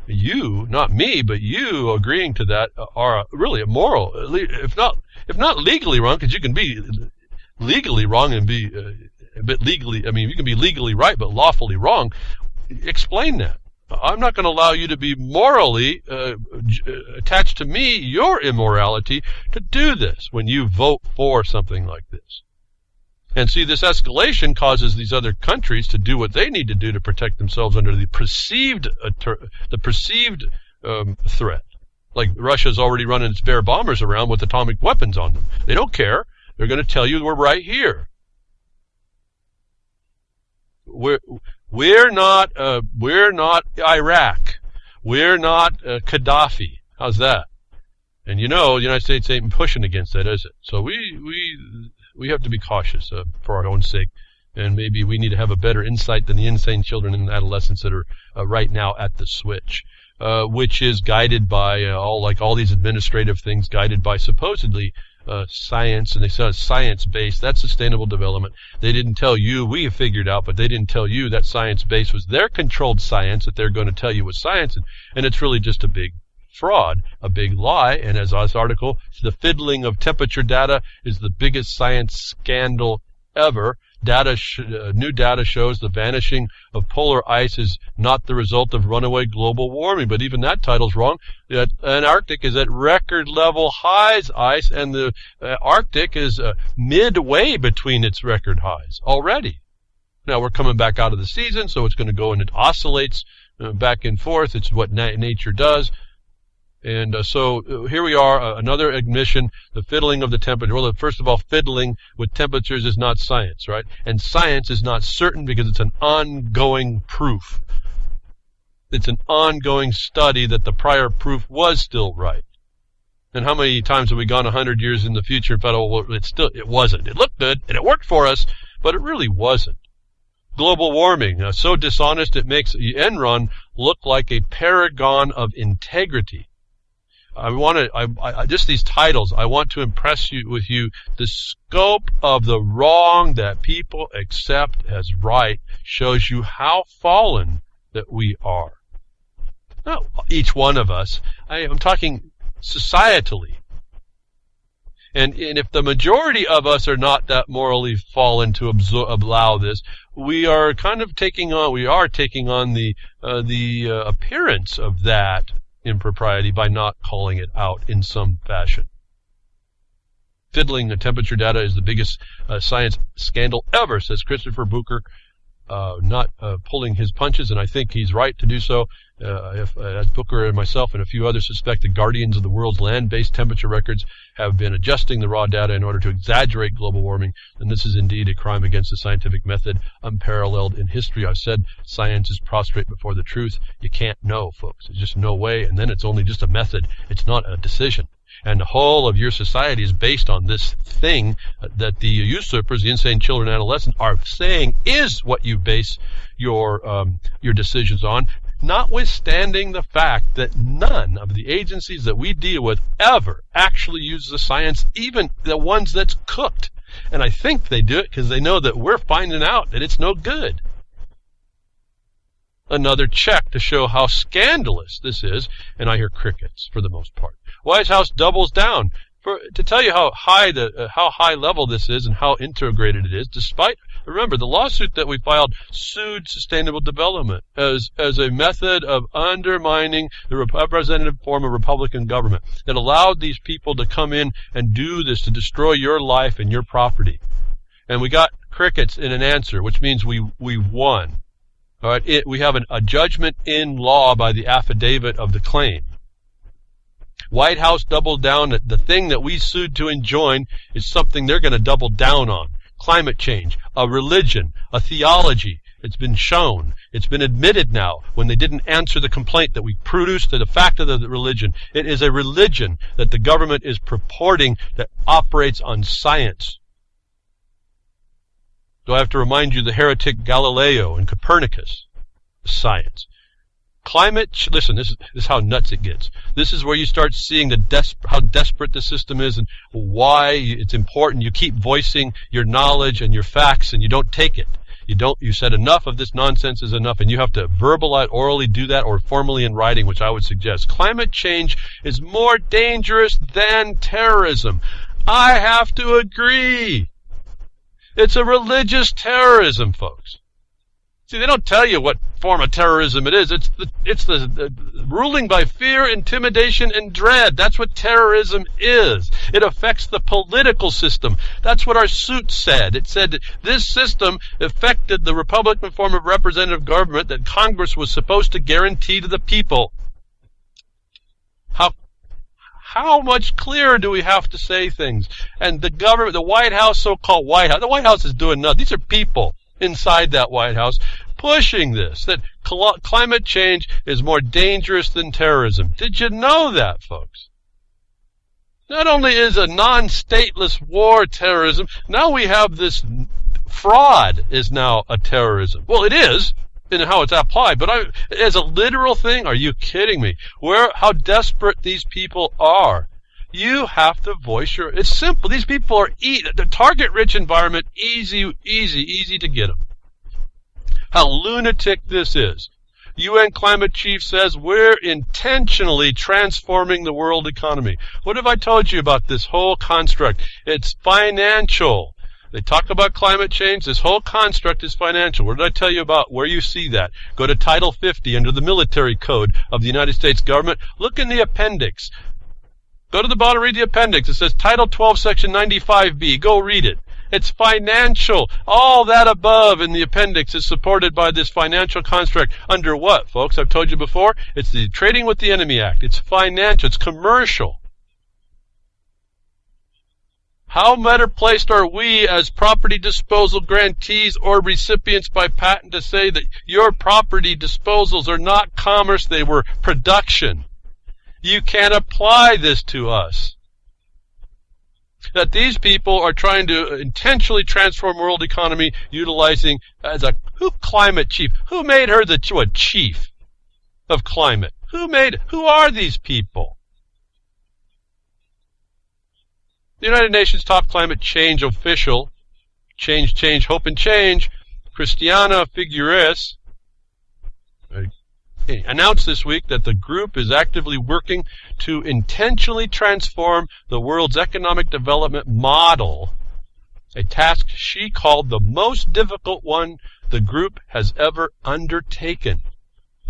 You, not me, but you agreeing to that are really immoral, if not legally wrong, because you can be legally wrong and be a bit legally, you can be legally right but lawfully wrong. Explain that. I'm not going to allow you to be morally attached to me, your immorality, to do this when you vote for something like this. And see, this escalation causes these other countries to do what they need to do to protect themselves under the perceived threat. Like Russia's already running its bear bombers around with atomic weapons on them. They don't care. They're going to tell you we're right here. We're not Iraq. We're not Gaddafi. How's that? And the United States ain't pushing against that, is it? So we have to be cautious for our own sake, and maybe we need to have a better insight than the insane children and adolescents that are right now at the switch, which is guided by all these administrative things, guided by supposedly science, and they said science-based. That's sustainable development. They didn't tell you, we have figured out, but they didn't tell you that science-based was their controlled science that they're going to tell you was science, and it's really just a big fraud, a big lie. And as this article, the fiddling of temperature data is the biggest science scandal ever. New data shows the vanishing of polar ice is not the result of runaway global warming. But even that title's wrong. The Antarctic is at record level highs ice, and the Arctic is midway between its record highs already. Now we're coming back out of the season, so it's going to go and it oscillates back and forth. It's what nature does. And so here we are, another admission, the fiddling of the temperature. Well, first of all, fiddling with temperatures is not science, right? And science is not certain because it's an ongoing proof. It's an ongoing study that the prior proof was still right. And how many times have we gone 100 years in the future and thought, oh, well, it wasn't. It looked good and it worked for us, but it really wasn't. Global warming, so dishonest it makes Enron look like a paragon of integrity. Just these titles, I want to impress with you the scope of the wrong that people accept as right shows you how fallen that we are. Not each one of us. I'm talking societally. And if the majority of us are not that morally fallen to allow this, we are taking on the appearance of that impropriety by not calling it out in some fashion. Fiddling the temperature data is the biggest science scandal ever, says Christopher Bucher, not pulling his punches, and I think he's right to do so. As Booker and myself and a few others suspect, the guardians of the world's land-based temperature records have been adjusting the raw data in order to exaggerate global warming, and this is indeed a crime against the scientific method, unparalleled in history. I've said science is prostrate before the truth. You can't know, folks. There's just no way, and then it's only just a method. It's not a decision. And the whole of your society is based on this thing that the usurpers, the insane children and adolescents, are saying is what you base your decisions on, notwithstanding the fact that none of the agencies that we deal with ever actually use the science, even the ones that's cooked. And I think they do it because they know that we're finding out that it's no good. Another check to show how scandalous this is, and I hear crickets for the most part. White House doubles down to tell you how high level this is and how integrated it is. Despite, remember, the lawsuit that we filed sued sustainable development as a method of undermining the representative form of Republican government that allowed these people to come in and do this to destroy your life and your property. And we got crickets in an answer, which means we won. All right, we have a judgment in law by the affidavit of the claim. White House doubled down that the thing that we sued to enjoin is something they're going to double down on. Climate change, a religion, a theology. It's been shown. It's been admitted now when they didn't answer the complaint that we produced to the fact of the religion. It is a religion that the government is purporting that operates on science. Do I have to remind you the heretic Galileo and Copernicus? Science. Listen, this is how nuts it gets. This is where you start seeing how desperate the system is and why it's important. You keep voicing your knowledge and your facts and you don't take it. You said enough of this nonsense is enough, and you have to verbalize, orally do that, or formally in writing, which I would suggest. Climate change is more dangerous than terrorism. I have to agree. It's a religious terrorism, folks. See, they don't tell you what form of terrorism it is. It's the ruling by fear, intimidation, and dread. That's what terrorism is. It affects the political system. That's what our suit said. It said that this system affected the Republican form of representative government that Congress was supposed to guarantee to the people. How much clearer do we have to say things? And the government, the White House, so-called White House, the White House is doing nothing. These are people inside that White House pushing this, that climate change is more dangerous than terrorism. Did you know that, folks? Not only is a non-stateless war terrorism, now we have this fraud is now a terrorism. Well, it is in how it's applied, but as a literal thing, are you kidding me? How desperate these people are. You have to voice it's simple. These people are the target-rich environment, easy to get them. How lunatic this is. UN climate chief says we're intentionally transforming the world economy. What have I told you about this whole construct? It's financial. They talk about climate change. This whole construct is financial. What did I tell you about where you see that? Go to Title 50 under the Military Code of the United States government. Look in the appendix. Go to the bottom, read the appendix. It says Title 12, Section 95B. Go read it. It's financial. All that above in the appendix is supported by this financial construct. Under what, folks? I've told you before. It's the Trading with the Enemy Act. It's financial. It's commercial. How better placed are we as property disposal grantees or recipients by patent to say that your property disposals are not commerce, they were production? You can't apply this to us. That these people are trying to intentionally transform world economy utilizing as a climate chief. Who made her the chief of climate? Who are these people? The United Nations top climate change official, change, hope and change, Christiana Figueres, announced this week that the group is actively working to intentionally transform the world's economic development model, a task she called the most difficult one the group has ever undertaken.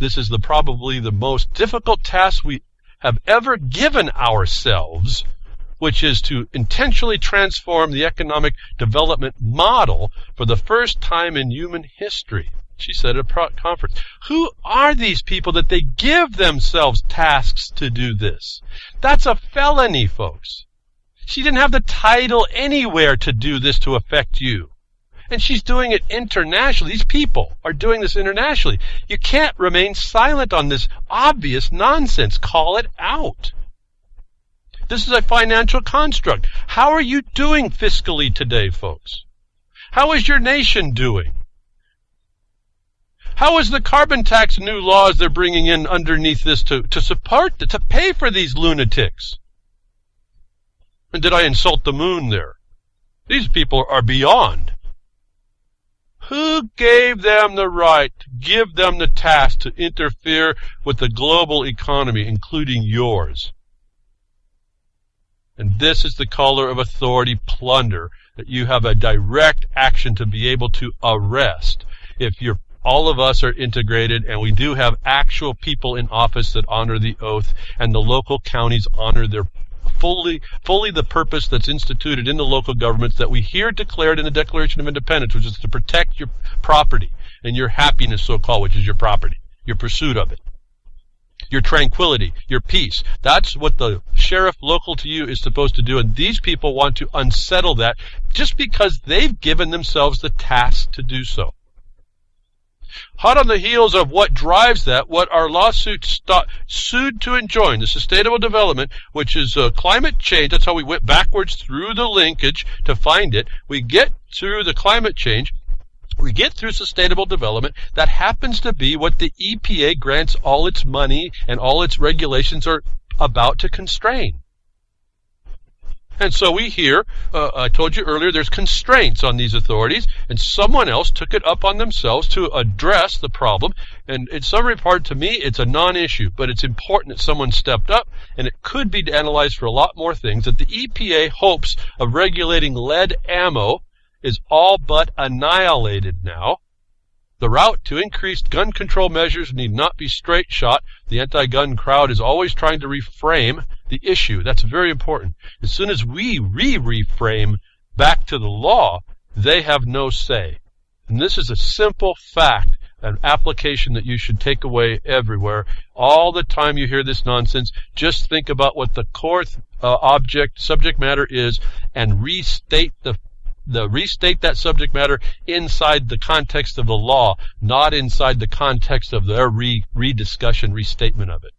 This is probably the most difficult task we have ever given ourselves, which is to intentionally transform the economic development model for the first time in human history. She said at a conference. Who are these people that they give themselves tasks to do this? That's a felony, folks. She didn't have the title anywhere to do this to affect you. And she's doing it internationally. These people are doing this internationally. You can't remain silent on this obvious nonsense. Call it out. This is a financial construct. How are you doing fiscally today, folks? How is your nation doing? How is the carbon tax new laws they're bringing in underneath this to support, to pay for these lunatics? And did I insult the moon there? These people are beyond. Who gave them the right to give them the task to interfere with the global economy, including yours? And this is the color of authority plunder, that you have a direct action to be able to arrest. If all of us are integrated, and we do have actual people in office that honor the oath, and the local counties honor their fully the purpose that's instituted in the local governments that we hear declared in the Declaration of Independence, which is to protect your property and your happiness, so-called, which is your property, your pursuit of it, your tranquility, your peace. That's what the sheriff local to you is supposed to do, and these people want to unsettle that just because they've given themselves the task to do so. Hot on the heels of what drives that, what our lawsuit sued to enjoin, the sustainable development, which is climate change. That's how we went backwards through the linkage to find it. We get through the climate change. We get through sustainable development. That happens to be what the EPA grants all its money and all its regulations are about to constrain. And so we hear, I told you earlier, there's constraints on these authorities, and someone else took it up on themselves to address the problem. And in some regard, to me, it's a non-issue, but it's important that someone stepped up, and it could be analyzed for a lot more things, that the EPA hopes of regulating lead ammo is all but annihilated now. The route to increased gun control measures need not be straight shot. The anti-gun crowd is always trying to reframe the issue. That's very important. As soon as we reframe back to the law, they have no say. And this is a simple fact, an application that you should take away everywhere. All the time you hear this nonsense, just think about what the core subject matter is, and restate that subject matter inside the context of the law, not inside the context of their rediscussion, restatement of it.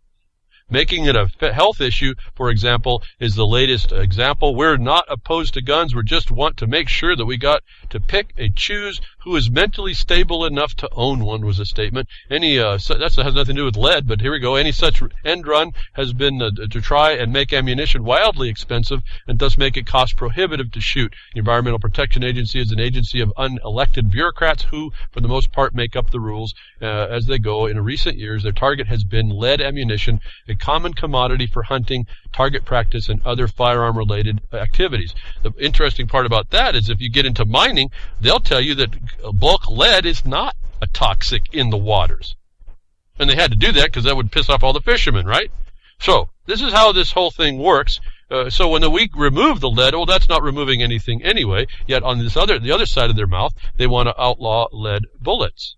Making it a health issue, for example, is the latest example. We're not opposed to guns. We just want to make sure that we got to pick and choose who is mentally stable enough to own one, was a statement. That has nothing to do with lead, but here we go. Any such end run has been to try and make ammunition wildly expensive and thus make it cost prohibitive to shoot. The Environmental Protection Agency is an agency of unelected bureaucrats who, for the most part, make up the rules as they go. In recent years, their target has been lead ammunition, a common commodity for hunting, target practice, and other firearm-related activities. The interesting part about that is if you get into mining, they'll tell you that bulk lead is not a toxic in the waters. And they had to do that because that would piss off all the fishermen, right? So this is how this whole thing works. So when we remove the lead, well, that's not removing anything anyway. Yet on the other side of their mouth, they want to outlaw lead bullets.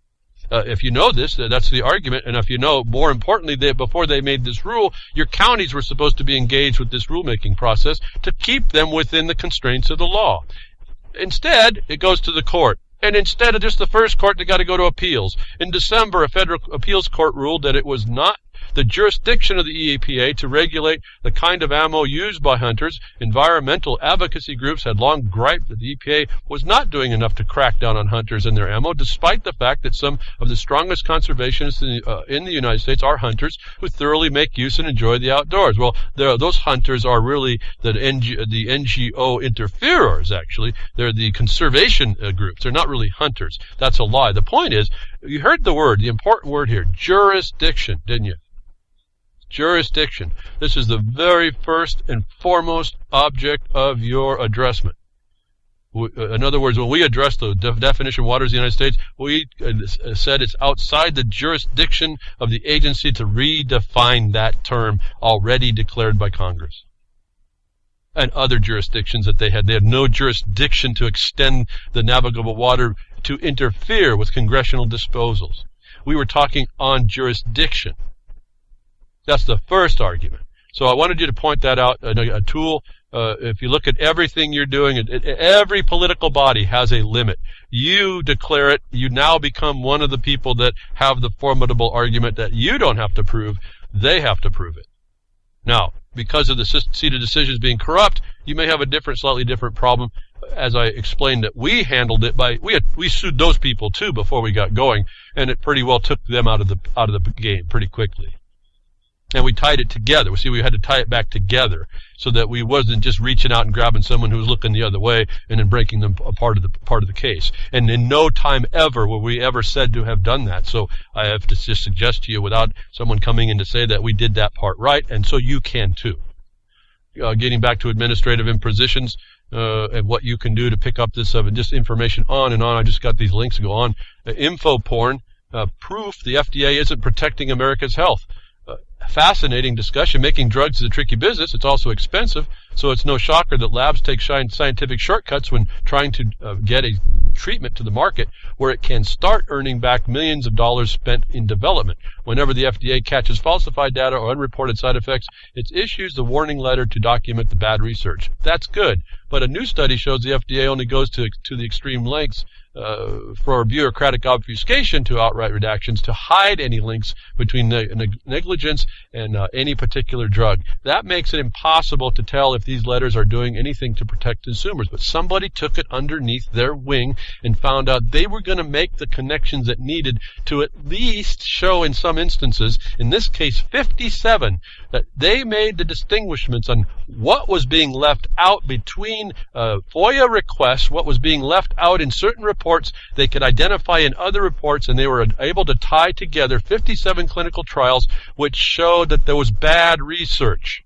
If you know this, that's the argument. And if you know, more importantly, before they made this rule, your counties were supposed to be engaged with this rulemaking process to keep them within the constraints of the law. Instead, it goes to the court. And instead of just the first court, they got to go to appeals. In December, a federal appeals court ruled that it was not the jurisdiction of the EPA to regulate the kind of ammo used by hunters. Environmental advocacy groups had long griped that the EPA was not doing enough to crack down on hunters and their ammo, despite the fact that some of the strongest conservationists in the United States are hunters who thoroughly make use and enjoy the outdoors. Well, those hunters are really the NGO interferers, actually. They're the conservation groups. They're not really hunters. That's a lie. The point is, you heard the important word here, jurisdiction, didn't you? Jurisdiction. This is the very first and foremost object of your addressment. In other words, when we address the definition of waters in the United States, we said it's outside the jurisdiction of the agency to redefine that term already declared by Congress and other jurisdictions that they had. They had no jurisdiction to extend the navigable water to interfere with congressional disposals. We were talking on jurisdiction. That's the first argument. So I wanted you to point that out, a tool. If you look at everything you're doing, every political body has a limit. You declare it, you now become one of the people that have the formidable argument that you don't have to prove, they have to prove it. Now, because of the seat of decisions being corrupt, you may have a slightly different problem. As I explained, that we handled it we sued those people too before we got going, and it pretty well took them out of the game pretty quickly. And we tied it together. We had to tie it back together so that we wasn't just reaching out and grabbing someone who was looking the other way and then breaking them a part of the case. And in no time ever were we ever said to have done that. So I have to just suggest to you, without someone coming in to say that, we did that part right, and so you can too. Getting back to administrative impositions and what you can do to pick up this just information on and on. I just got these links to go on. Info porn, proof the FDA isn't protecting America's health. Fascinating discussion. Making drugs is a tricky business. It's also expensive, so it's no shocker that labs take scientific shortcuts when trying to get a treatment to the market where it can start earning back millions of dollars spent in development. Whenever the FDA catches falsified data or unreported side effects, it issues the warning letter to document the bad research. That's good, but a new study shows the FDA only goes to the extreme lengths for bureaucratic obfuscation to outright redactions to hide any links between negligence and any particular drug. That makes it impossible to tell if these letters are doing anything to protect consumers. But somebody took it underneath their wing and found out they were going to make the connections it needed to at least show, in some instances, in this case 57, that they made the distinguishments on what was being left out between FOIA requests, what was being left out in certain reports they could identify in other reports, and they were able to tie together 57 clinical trials which showed that there was bad research.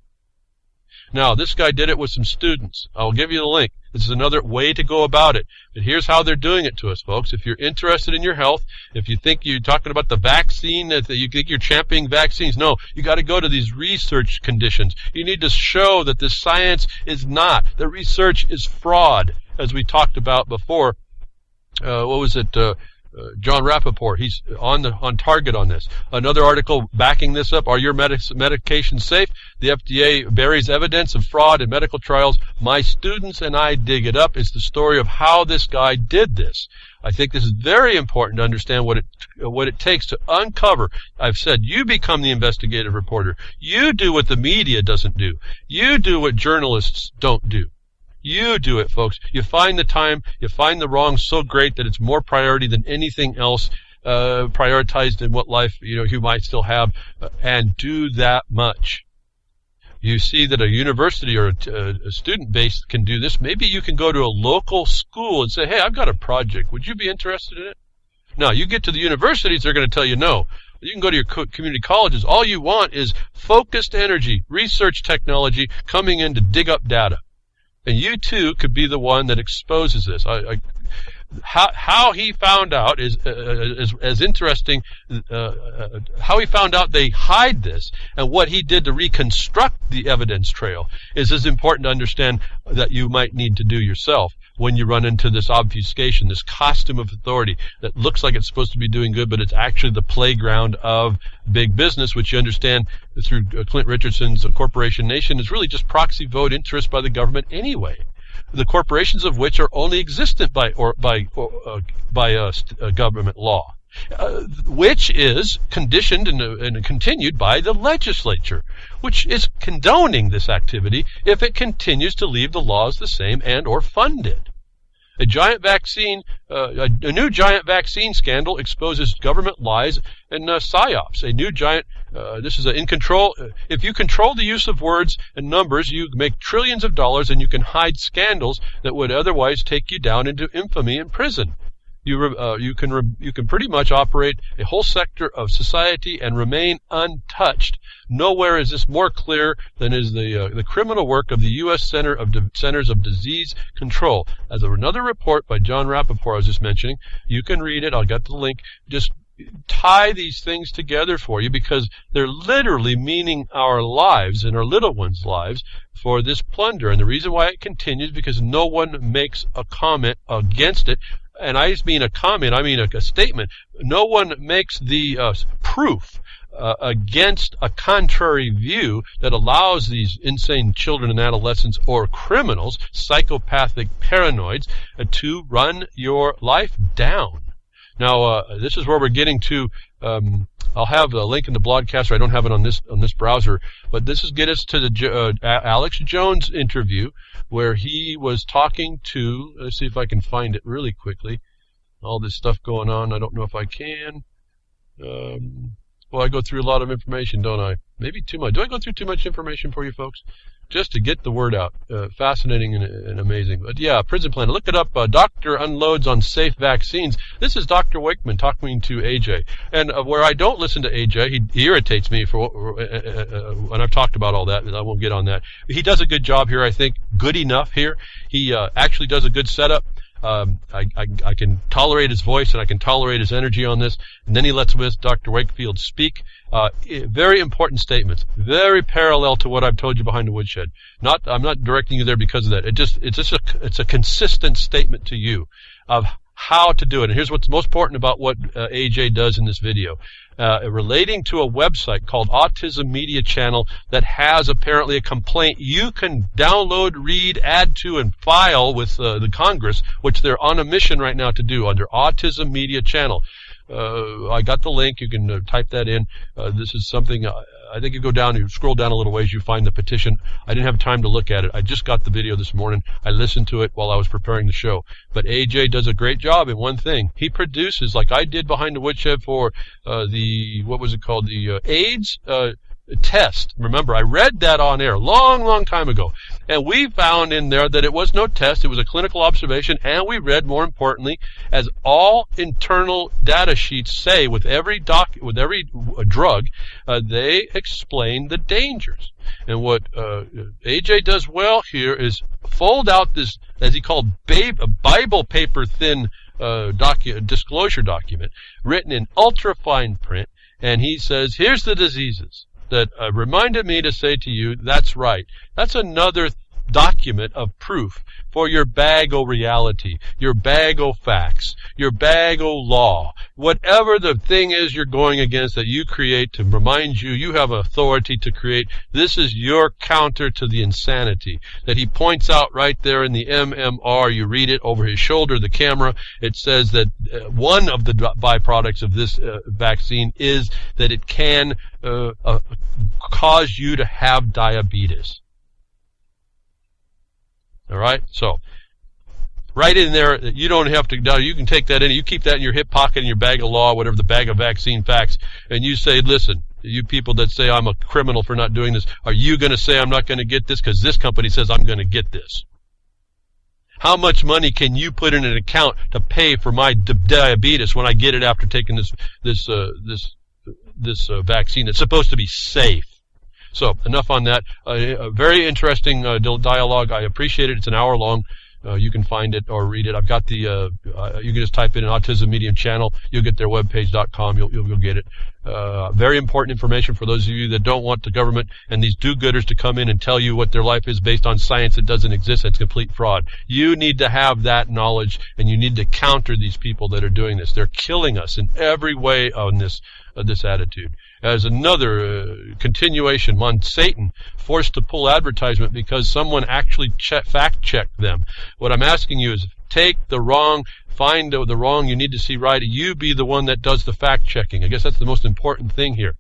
Now, this guy did it with some students. I'll give you the link. This is another way to go about it. But here's how they're doing it to us, folks. If you're interested in your health, if you think you're talking about the vaccine, that you think you're championing vaccines, no, you got to go to these research conditions. You need to show that this science is not. The research is fraud, as we talked about before. John Rappaport, he's on target on this. Another article backing this up. Are your medications safe? The FDA buries evidence of fraud in medical trials. My students and I dig it up. It's the story of how this guy did this. I think this is very important to understand what it takes to uncover. I've said you become the investigative reporter. You do what the media doesn't do. You do what journalists don't do. You do it, folks. You find the time, you find the wrong so great that it's more priority than anything else prioritized in what life you might still have, and do that much. You see that a university or a student base can do this. Maybe you can go to a local school and say, hey, I've got a project. Would you be interested in it? No, you get to the universities, they're going to tell you no. You can go to your community colleges. All you want is focused energy, research technology coming in to dig up data. And you, too, could be the one that exposes this. How he found out is as interesting. How he found out they hide this and what he did to reconstruct the evidence trail is as important to understand that you might need to do yourself when you run into this obfuscation, this costume of authority that looks like it's supposed to be doing good, but it's actually the playground of big business, which you understand through Clint Richardson's Corporation Nation is really just proxy vote interest by the government anyway. The corporations of which are only existent by government law, which is conditioned and continued by the legislature, which is condoning this activity if it continues to leave the laws the same and or fund it. A new giant vaccine scandal exposes government lies and psyops. A new giant, this is in control. If you control the use of words and numbers, you make trillions of dollars and you can hide scandals that would otherwise take you down into infamy and prison. You can pretty much operate a whole sector of society and remain untouched. Nowhere is this more clear than is the criminal work of the U.S. Centers of Disease Control. As another report by John Rappaport I was just mentioning, you can read it. I'll get the link. Just tie these things together for you because they're literally meaning our lives and our little ones' lives for this plunder. And the reason why it continues because no one makes a comment against it. And I just mean a comment, I mean a statement. No one makes the proof against a contrary view that allows these insane children and adolescents or criminals, psychopathic paranoids, to run your life down. Now, this is where we're getting to. I'll have a link in the broadcaster. I don't have it on this browser, but this is get us to the Alex Jones interview where he was talking to. Let's see if I can find it really quickly. All this stuff going on. I don't know if I can. Well, I go through a lot of information, don't I? Maybe too much. Do I go through too much information for you folks? Just to get the word out. Fascinating and amazing. But yeah, Prison Planet. Look it up. Doctor unloads on safe vaccines. This is Dr. Wakeman talking to AJ. And where I don't listen to AJ, he irritates me and I've talked about all that, and I won't get on that. He does a good job here, I think. Good enough here. He actually does a good setup. I can tolerate his voice and I can tolerate his energy on this. And then he lets Dr. Wakefield speak. Very important statements. Very parallel to what I've told you behind the woodshed. I'm not directing you there because of that. It's a consistent statement to you of how to do it. And here's what's most important about what AJ does in this video. Relating to a website called Autism Media Channel that has apparently a complaint you can download, read, add to, and file with the Congress, which they're on a mission right now to do under Autism Media Channel. I got the link. You can type that in. This is something, I think you scroll down a little ways, you find the petition. I didn't have time to look at it. I just got the video this morning. I listened to it while I was preparing the show. But AJ does a great job in one thing. He produces, like I did behind the woodshed for the AIDS test. Remember, I read that on air long time ago. And we found in there that it was no test. It was a clinical observation. And we read, more importantly, as all internal data sheets say, with every drug, they explain the dangers. And what AJ does well here is fold out this, as he called, Bible paper thin disclosure document, written in ultra-fine print. And he says, here's the diseases that reminded me to say to you, that's right. That's another document of proof for your bag o' reality, your bag o' facts, your bag o' law, whatever the thing is you're going against that you create to remind you you have authority to create. This is your counter to the insanity that he points out right there in the MMR. You read it over his shoulder, the camera. It says that one of the byproducts of this vaccine is that it can cause you to have diabetes. All right, so right in there, you don't have to. No, you can take that in. You keep that in your hip pocket, in your bag of law, whatever, the bag of vaccine facts, and you say, "Listen, you people that say I'm a criminal for not doing this, are you going to say I'm not going to get this because this company says I'm going to get this?" How much money can you put in an account to pay for my diabetes when I get it after taking this vaccine that's supposed to be safe? So enough on that. A very interesting dialogue. I appreciate it. It's an hour long. You can find it or read it. I've got the. You can just type in an Autism Medium channel. You'll get their webpage.com. You'll get it. Very important information for those of you that don't want the government and these do-gooders to come in and tell you what their life is based on science that doesn't exist. It's complete fraud. You need to have that knowledge, and you need to counter these people that are doing this. They're killing us in every way on this attitude. As another continuation, Satan forced to pull advertisement because someone actually fact-checked them. What I'm asking you is take the wrong, find the wrong you need to see right. You be the one that does the fact-checking. I guess that's the most important thing here.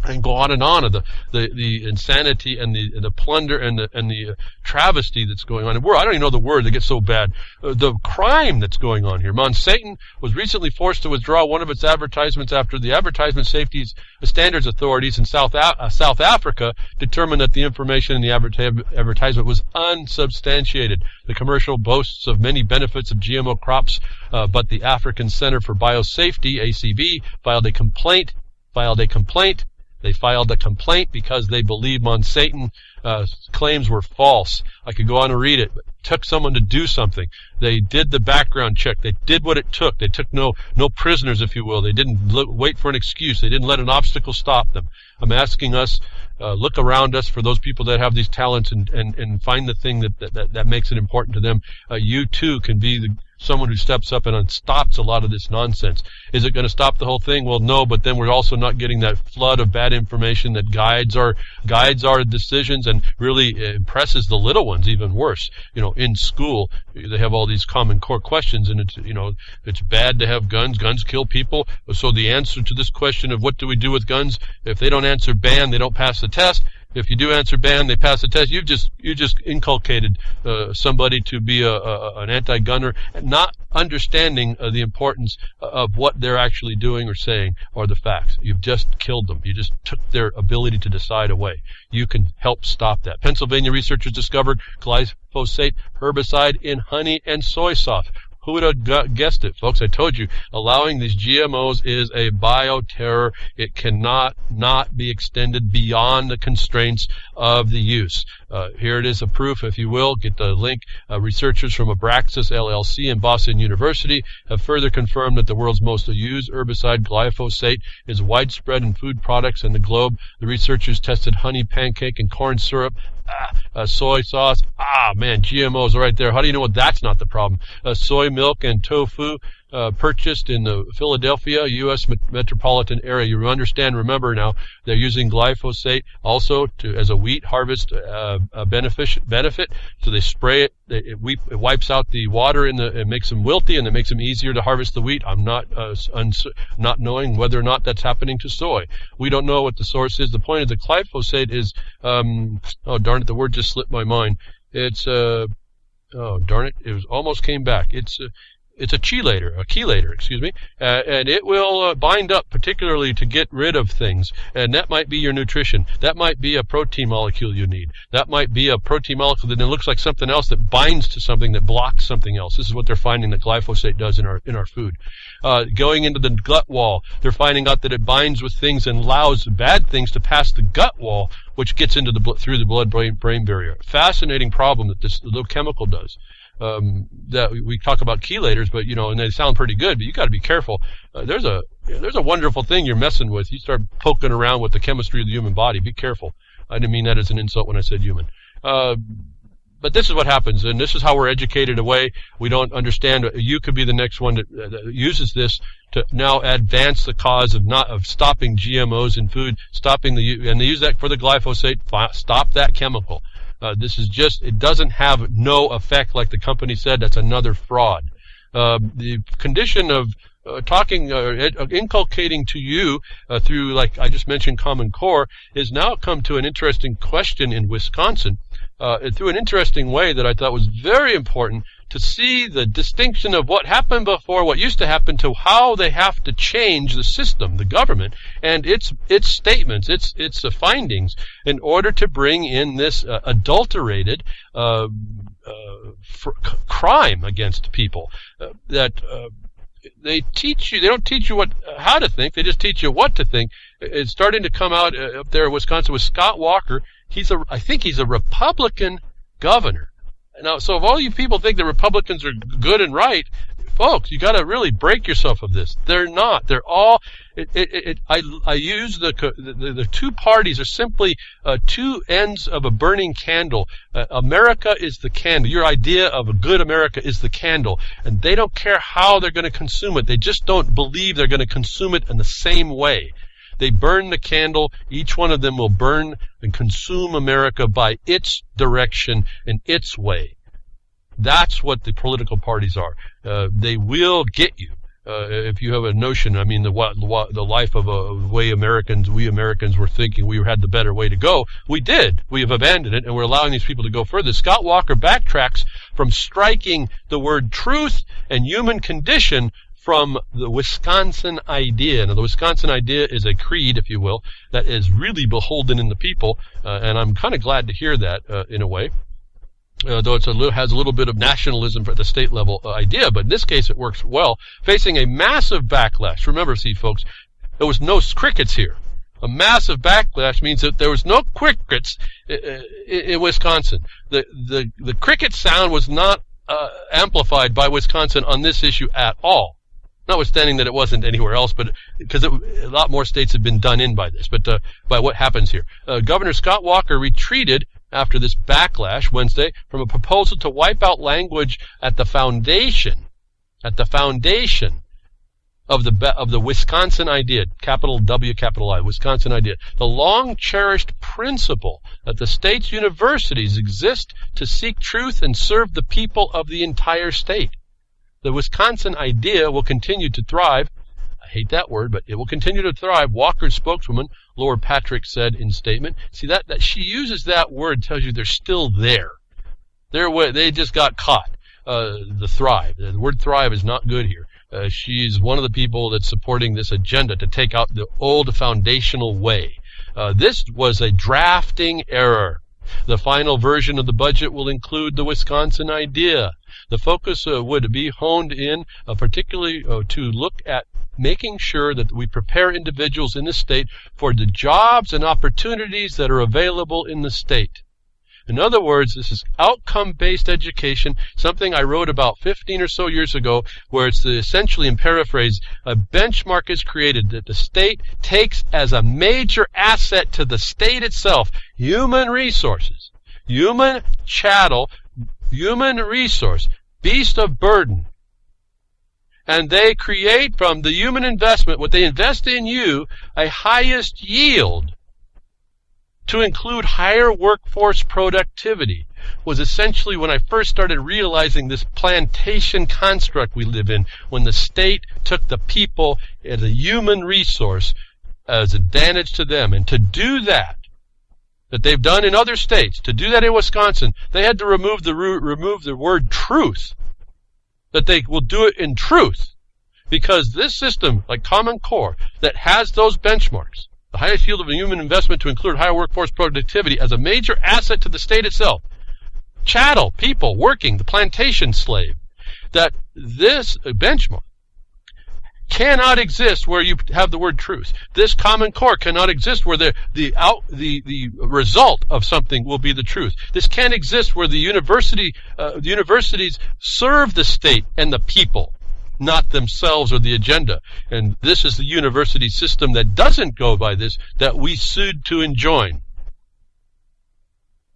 And go on of the insanity and the plunder and the travesty that's going on. I don't even know the word that gets so bad. The crime that's going on here. Satan was recently forced to withdraw one of its advertisements after the Advertisement Safety Standards authorities in South Africa determined that the information in the advertisement was unsubstantiated. The commercial boasts of many benefits of GMO crops, but the African Center for Biosafety, ACB, filed a complaint. They filed a complaint because they believe Monsanto claims were false. I could go on and read it. But it took someone to do something. They did the background check. They did what it took. They took no prisoners, if you will. They didn't wait for an excuse. They didn't let an obstacle stop them. I'm asking us, look around us for those people that have these talents and find the thing that makes it important to them. You too can be someone who steps up and stops a lot of this nonsense. Is it going to stop the whole thing? Well, no, but then we're also not getting that flood of bad information that guides our decisions and really impresses the little ones even worse. In school, they have all these common core questions, and it's bad to have guns. Guns kill people. So the answer to this question of what do we do with guns, if they don't answer ban, they don't pass the test. If you do answer ban, they pass the test. You just inculcated somebody to be an anti-gunner, not understanding the importance of what they're actually doing or saying or the facts. You've just killed them. You just took their ability to decide away. You can help stop that. Pennsylvania researchers discovered glyphosate herbicide in honey and soy sauce. Who would have guessed it, folks? I told you, allowing these GMOs is a bioterror. It cannot not be extended beyond the constraints of the use. Here it is, a proof, if you will. Get the link. Researchers from Abraxas LLC and Boston University have further confirmed that the world's most used herbicide, glyphosate, is widespread in food products in the globe. The researchers tested honey, pancake, and corn syrup, soy sauce. GMOs are right there. How do you know what that's not the problem? Soy milk and tofu purchased in the Philadelphia, U.S. metropolitan area. You understand, remember now, they're using glyphosate also as a wheat harvest benefit. So they spray it. It wipes out the water it makes them wilty, and it makes them easier to harvest the wheat. I'm not knowing whether or not that's happening to soy. We don't know what the source is. The point of the glyphosate is, oh darn it, the word just slipped my mind. It's oh darn it, it almost came back. It's a chelator, and it will bind up particularly to get rid of things, and that might be your nutrition. That might be a protein molecule you need. That might be a protein molecule that then looks like something else that binds to something that blocks something else. This is what they're finding that glyphosate does in our food. Going into the gut wall, they're finding out that it binds with things and allows bad things to pass the gut wall, which gets into through the blood-brain barrier. Fascinating problem that this little chemical does. That we talk about chelators, but and they sound pretty good, but you got to be careful. There's a wonderful thing you're messing with. You start poking around with the chemistry of the human body. Be careful. I didn't mean that as an insult when I said human. But this is what happens, and this is how we're educated away. We don't understand. You could be the next one that uses this to now advance the cause of stopping GMOs in food, and they use that for the glyphosate. Stop that chemical. This is it doesn't have no effect like the company said. That's another fraud. The condition of inculcating to you through, like I just mentioned, Common Core, is now come to an interesting question in Wisconsin, through an interesting way that I thought was very important to see the distinction of what happened before, what used to happen, to how they have to change the system, the government, and its statements, its findings, in order to bring in this adulterated crime against people that. They don't teach you how to think, they just teach you what to think. It's starting to come out up there in Wisconsin with Scott Walker. I think he's a Republican governor. Now, so if all you people think the Republicans are good and right, folks, you got to really break yourself of this. They're not. They're all. I use the two parties are simply two ends of a burning candle. America is the candle. Your idea of a good America is the candle, and they don't care how they're going to consume it. They just don't believe they're going to consume it in the same way. They burn the candle. Each one of them will burn and consume America by its direction and its way. That's what the political parties are. They will get you. If you have a notion, I mean, the life of we Americans were thinking we had the better way to go. We did. We have abandoned it, and we're allowing these people to go further. Scott Walker backtracks from striking the word truth and human condition from the Wisconsin idea. Now, the Wisconsin idea is a creed, if you will, that is really beholden in the people, and I'm kind of glad to hear that in a way. Though it has a little bit of nationalism at the state level idea, but in this case it works well, facing a massive backlash. Remember, see, folks, there was no crickets here. A massive backlash means that there was no crickets in Wisconsin. The cricket sound was not amplified by Wisconsin on this issue at all. Notwithstanding that it wasn't anywhere else, but because a lot more states have been done in by this. But by what happens here, Governor Scott Walker retreated after this backlash Wednesday from a proposal to wipe out language at the foundation of the Wisconsin idea, capital W, capital I, Wisconsin idea, the long-cherished principle that the state's universities exist to seek truth and serve the people of the entire state. The Wisconsin idea will continue to thrive. I hate that word, but it will continue to thrive. Walker's spokeswoman, Laura Patrick, said in statement. See, that she uses that word tells you they're still there. They just got caught. The thrive. The word thrive is not good here. She's one of the people that's supporting this agenda to take out the old foundational way. This was a drafting error. The final version of the budget will include the Wisconsin idea. The focus would be honed in particularly to look at making sure that we prepare individuals in the state for the jobs and opportunities that are available in the state. In other words, this is outcome-based education, something I wrote about 15 or so years ago, where it's essentially, in paraphrase, a benchmark is created that the state takes as a major asset to the state itself, human resources, human chattel, human resource, beast of burden. And they create from the human investment, what they invest in you, a highest yield to include higher workforce productivity, was essentially when I first started realizing this plantation construct we live in, when the state took the people as a human resource as advantage to them. And to do that they've done in other states, to do that in Wisconsin, they had to remove the word truth, that they will do it in truth. Because this system, like Common Core, that has those benchmarks, the highest yield of a human investment to include higher workforce productivity as a major asset to the state itself. Chattel, people working, the plantation slave. That this benchmark cannot exist where you have the word truth. This Common Core cannot exist where the result of something will be the truth. This can't exist where the universities serve the state and the people, not themselves or the agenda. And this is the university system that doesn't go by this, that we sued to enjoin.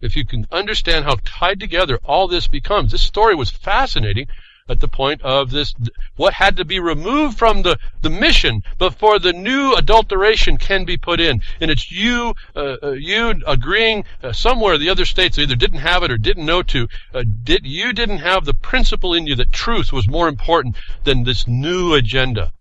If you can understand how tied together all this becomes. This story was fascinating at the point of this, what had to be removed from the mission before the new adulteration can be put in. And it's you agreeing somewhere the other states either didn't have it or didn't know to. You didn't have the principle in you that truth was more important than this new agenda.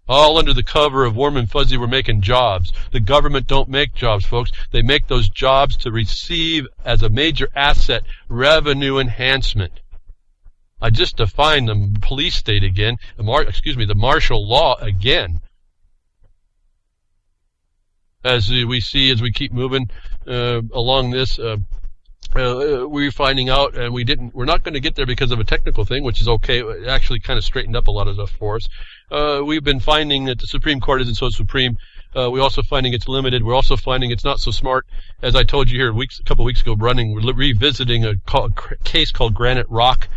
All under the cover of warm and fuzzy, we're making jobs. The government don't make jobs, folks. They make those jobs to receive as a major asset revenue enhancement. I just defined the police state again, the martial law again. As we see, as we keep moving along this, we're finding out, and we're not going to get there because of a technical thing, which is okay. It actually kind of straightened up a lot of stuff for us. We've been finding that the Supreme Court isn't so supreme. We're also finding it's limited. We're also finding it's not so smart. As I told you here a couple weeks ago, we're revisiting a case called Granite Rock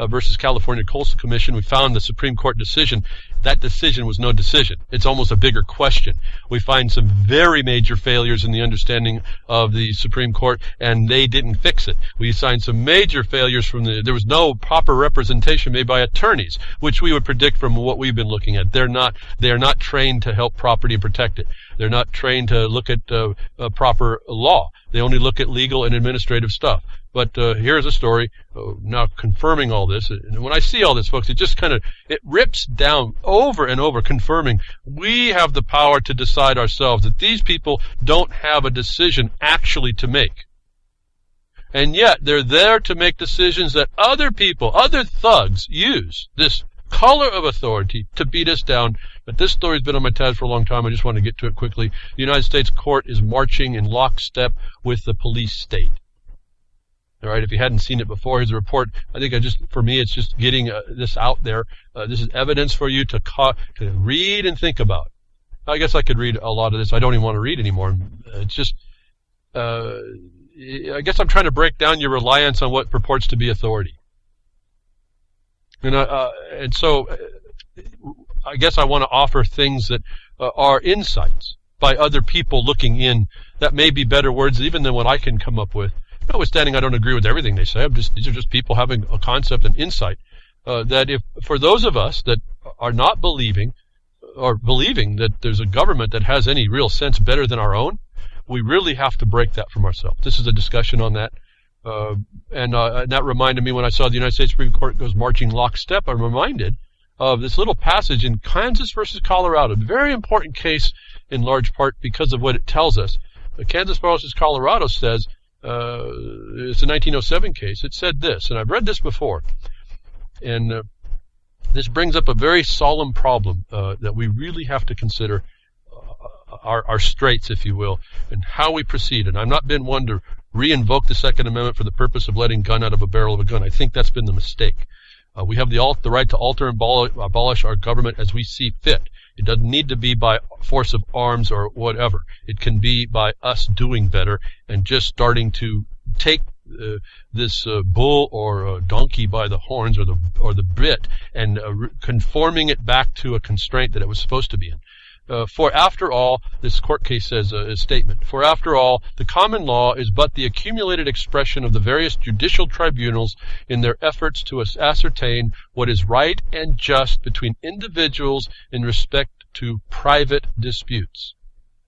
versus California Coastal Commission. We found the Supreme Court decision. That decision was no decision. It's almost a bigger question. We find some very major failures in the understanding of the Supreme Court, and they didn't fix it. We find some major failures there was no proper representation made by attorneys, which we would predict from what we've been looking at. They are not trained to help property and protect it. They're not trained to look at proper law. They only look at legal and administrative stuff. But here's a story now confirming all this. And when I see all this, folks, it rips down over and over, confirming we have the power to decide ourselves, that these people don't have a decision actually to make. And yet they're there to make decisions that other people, other thugs, use this color of authority to beat us down. But this story's been on my tabs for a long time. I just want to get to it quickly. The United States court is marching in lockstep with the police state. All right, if you hadn't seen it before, here's a report. I think for me, it's just getting this out there. This is evidence for you to read and think about. I guess I could read a lot of this. I don't even want to read anymore. It's just, I guess I'm trying to break down your reliance on what purports to be authority. And so I guess I want to offer things that are insights by other people looking in that may be better words even than what I can come up with. Notwithstanding, I don't agree with everything they say. These are just people having a concept and insight that if for those of us that are not believing or believing that there's a government that has any real sense better than our own, we really have to break that from ourselves. This is a discussion on that. And that reminded me when I saw the United States Supreme Court goes marching lockstep, I'm reminded of this little passage in Kansas versus Colorado. A very important case in large part because of what it tells us. Kansas versus Colorado says, it's a 1907 case. It said this, and I've read this before, and this brings up a very solemn problem that we really have to consider our straits, if you will, and how we proceed. And I've not been one to re-invoke the Second Amendment for the purpose of letting gun out of a barrel of a gun. I think that's been the mistake. We have the right to alter and abolish our government as we see fit. It doesn't need to be by force of arms or whatever. It can be by us doing better and just starting to take this bull or donkey by the horns or the bit and conforming it back to a constraint that it was supposed to be in. For after all, this court case says a statement, for after all, the common law is but the accumulated expression of the various judicial tribunals in their efforts to ascertain what is right and just between individuals in respect to private disputes.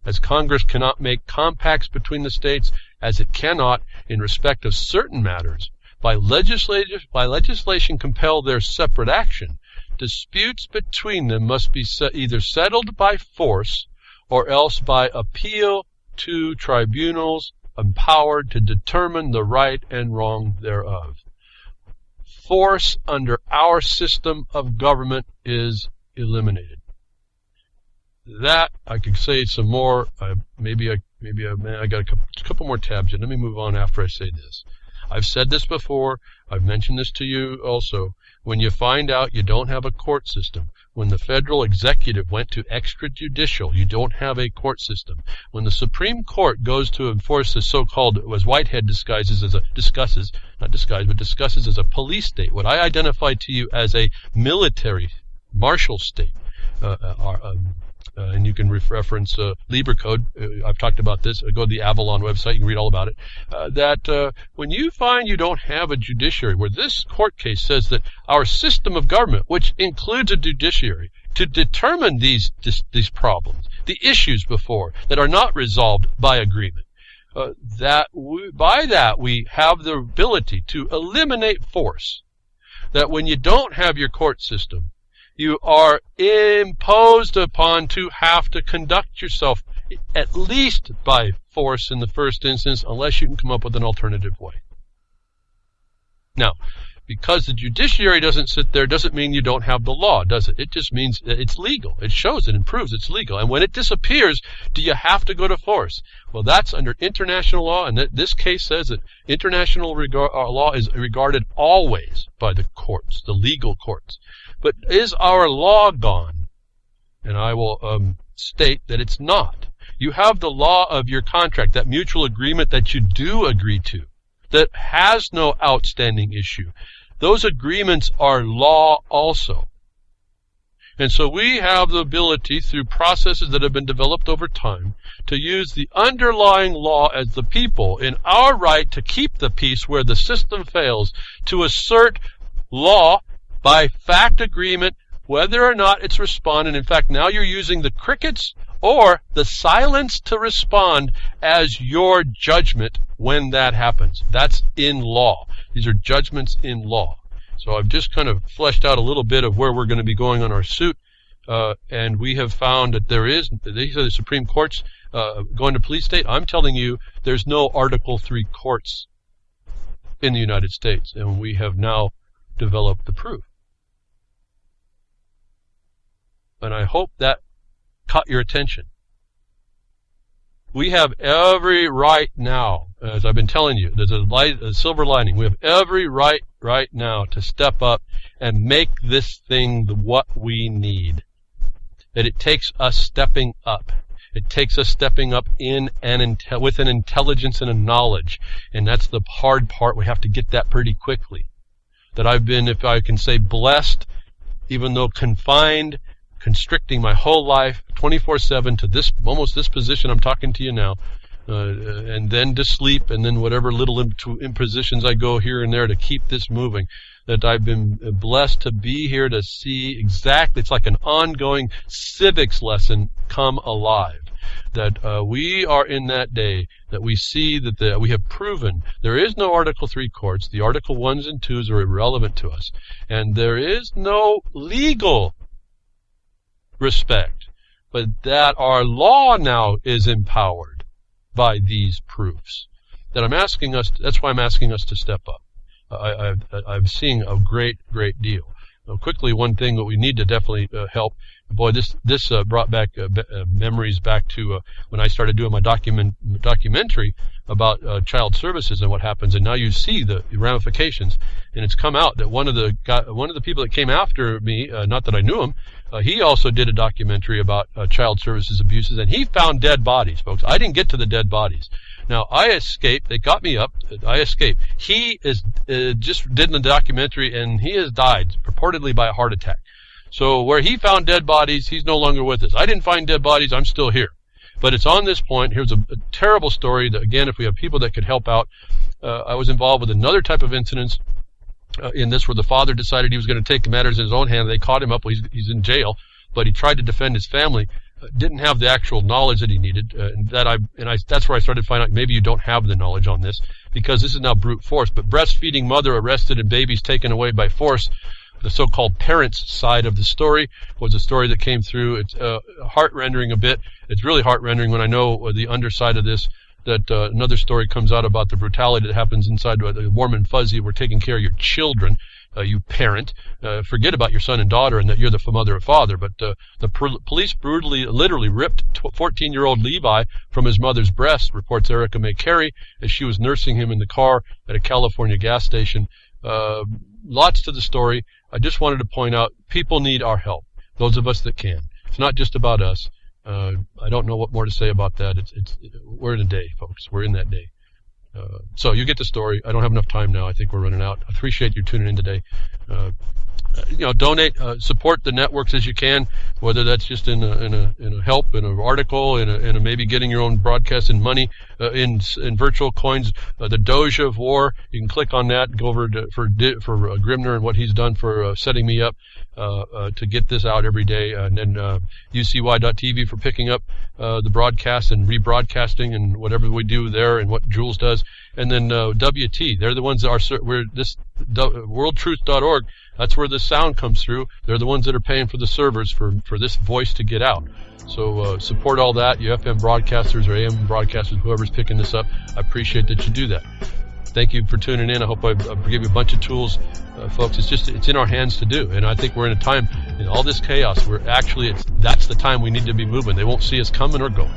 As Congress cannot make compacts between the states, as it cannot, in respect of certain matters, by legislation compel their separate action, disputes between them must be either settled by force or else by appeal to tribunals empowered to determine the right and wrong thereof. Force under our system of government is eliminated. That I could say some more. I got a couple more tabs in. Let me move on after I say this. I've said this before. I've mentioned this to you also. When you find out you don't have a court system, when the federal executive went to extrajudicial, you don't have a court system. When the Supreme Court goes to enforce the so-called, as Whitehead discusses as a police state, what I identify to you as a military, martial state, And you can reference Libra Code. I've talked about this. Go to the Avalon website. You can read all about it. That when you find you don't have a judiciary, where this court case says that our system of government, which includes a judiciary, to determine these problems, the issues before that are not resolved by agreement, by that we have the ability to eliminate force. That when you don't have your court system, you are imposed upon to have to conduct yourself at least by force in the first instance, unless you can come up with an alternative way. Now, because the judiciary doesn't sit there doesn't mean you don't have the law, does it? It just means it's legal. It shows it and proves it's legal. And when it disappears, do you have to go to force? Well, that's under international law, and this case says that international law is regarded always by the courts, the legal courts. But is our law gone? And I will state that it's not. You have the law of your contract, that mutual agreement that you do agree to, that has no outstanding issue. Those agreements are law also. And so we have the ability, through processes that have been developed over time, to use the underlying law as the people in our right to keep the peace where the system fails, to assert law by fact agreement, whether or not it's responded. In fact, now you're using the crickets or the silence to respond as your judgment when that happens. That's in law. These are judgments in law. So I've just kind of fleshed out a little bit of where we're going to be going on our suit, and we have found that these are the Supreme Court's going to police state. I'm telling you, there's no Article III courts in the United States, and we have now developed the proof. And I hope that caught your attention. We have every right now, as I've been telling you, there's a silver lining. We have every right now to step up and make this thing what we need. That it takes us stepping up. It takes us stepping up with an intelligence and a knowledge. And that's the hard part. We have to get that pretty quickly. That I've been, if I can say, blessed, even though confined, constricting my whole life 24/7 to almost this position I'm talking to you now, and then to sleep, and then whatever little impositions I go here and there to keep this moving, that I've been blessed to be here to see exactly, it's like an ongoing civics lesson come alive. That we are in that day, that we see that we have proven there is no Article III courts. The Article 1s and 2s are irrelevant to us. And there is no legal respect, but that our law now is empowered by these proofs. That that's why I'm asking us to step up. I'm seeing a great deal. Now, quickly, one thing that we need to definitely help. Boy, this brought back memories back to when I started doing my documentary about child services and what happens. And now you see the ramifications. And it's come out that one of the people that came after me, not that I knew him, he also did a documentary about child services abuses, and he found dead bodies, folks. I didn't get to the dead bodies. Now, I escaped. They got me up. I escaped. He just did the documentary, and he has died, purportedly by a heart attack. So where he found dead bodies, he's no longer with us. I didn't find dead bodies. I'm still here. But it's on this point. Here's a terrible story that, again, if we have people that could help out. I was involved with another type of incidents in this where the father decided he was going to take matters in his own hand. They caught him up. He's in jail, but he tried to defend his family. Didn't have the actual knowledge that he needed, that's where I started finding out maybe you don't have the knowledge on this, because this is now brute force. But breastfeeding mother arrested and babies taken away by force, the so-called parents side of the story was a story that came through. It's heart-rending a bit. It's really heart-rending when I know the underside of this, that another story comes out about the brutality that happens inside the warm and fuzzy. We're taking care of your children. You parent, forget about your son and daughter and that you're the mother or father. But the police literally ripped 14-year-old Levi from his mother's breast, reports Erica May Carey, as she was nursing him in the car at a California gas station. Lots to the story. I just wanted to point out people need our help, those of us that can. It's not just about us. I don't know what more to say about that. We're in a day, folks. We're in that day. So you get the story. I don't have enough time now. I think we're running out. I appreciate you tuning in today. donate, support the networks as you can, whether that's just in a help, in an article, in a maybe getting your own broadcast in money, in virtual coins. The Doge of War, you can click on that and go over for Grimner and what he's done for setting me up to get this out every day, and then UCY.TV for picking up the broadcast and rebroadcasting and whatever we do there, and what Jules does, and then WT. They're the ones that we're this worldtruth.org. That's where the sound comes through. They're the ones that are paying for the servers for this voice to get out. So support all that, you FM broadcasters or AM broadcasters, whoever's picking this up. I appreciate that you do that. Thank you for tuning in. I hope I give you a bunch of tools, folks. It's in our hands to do, and I think we're in a time in all this chaos where actually that's the time we need to be moving. They won't see us coming or going.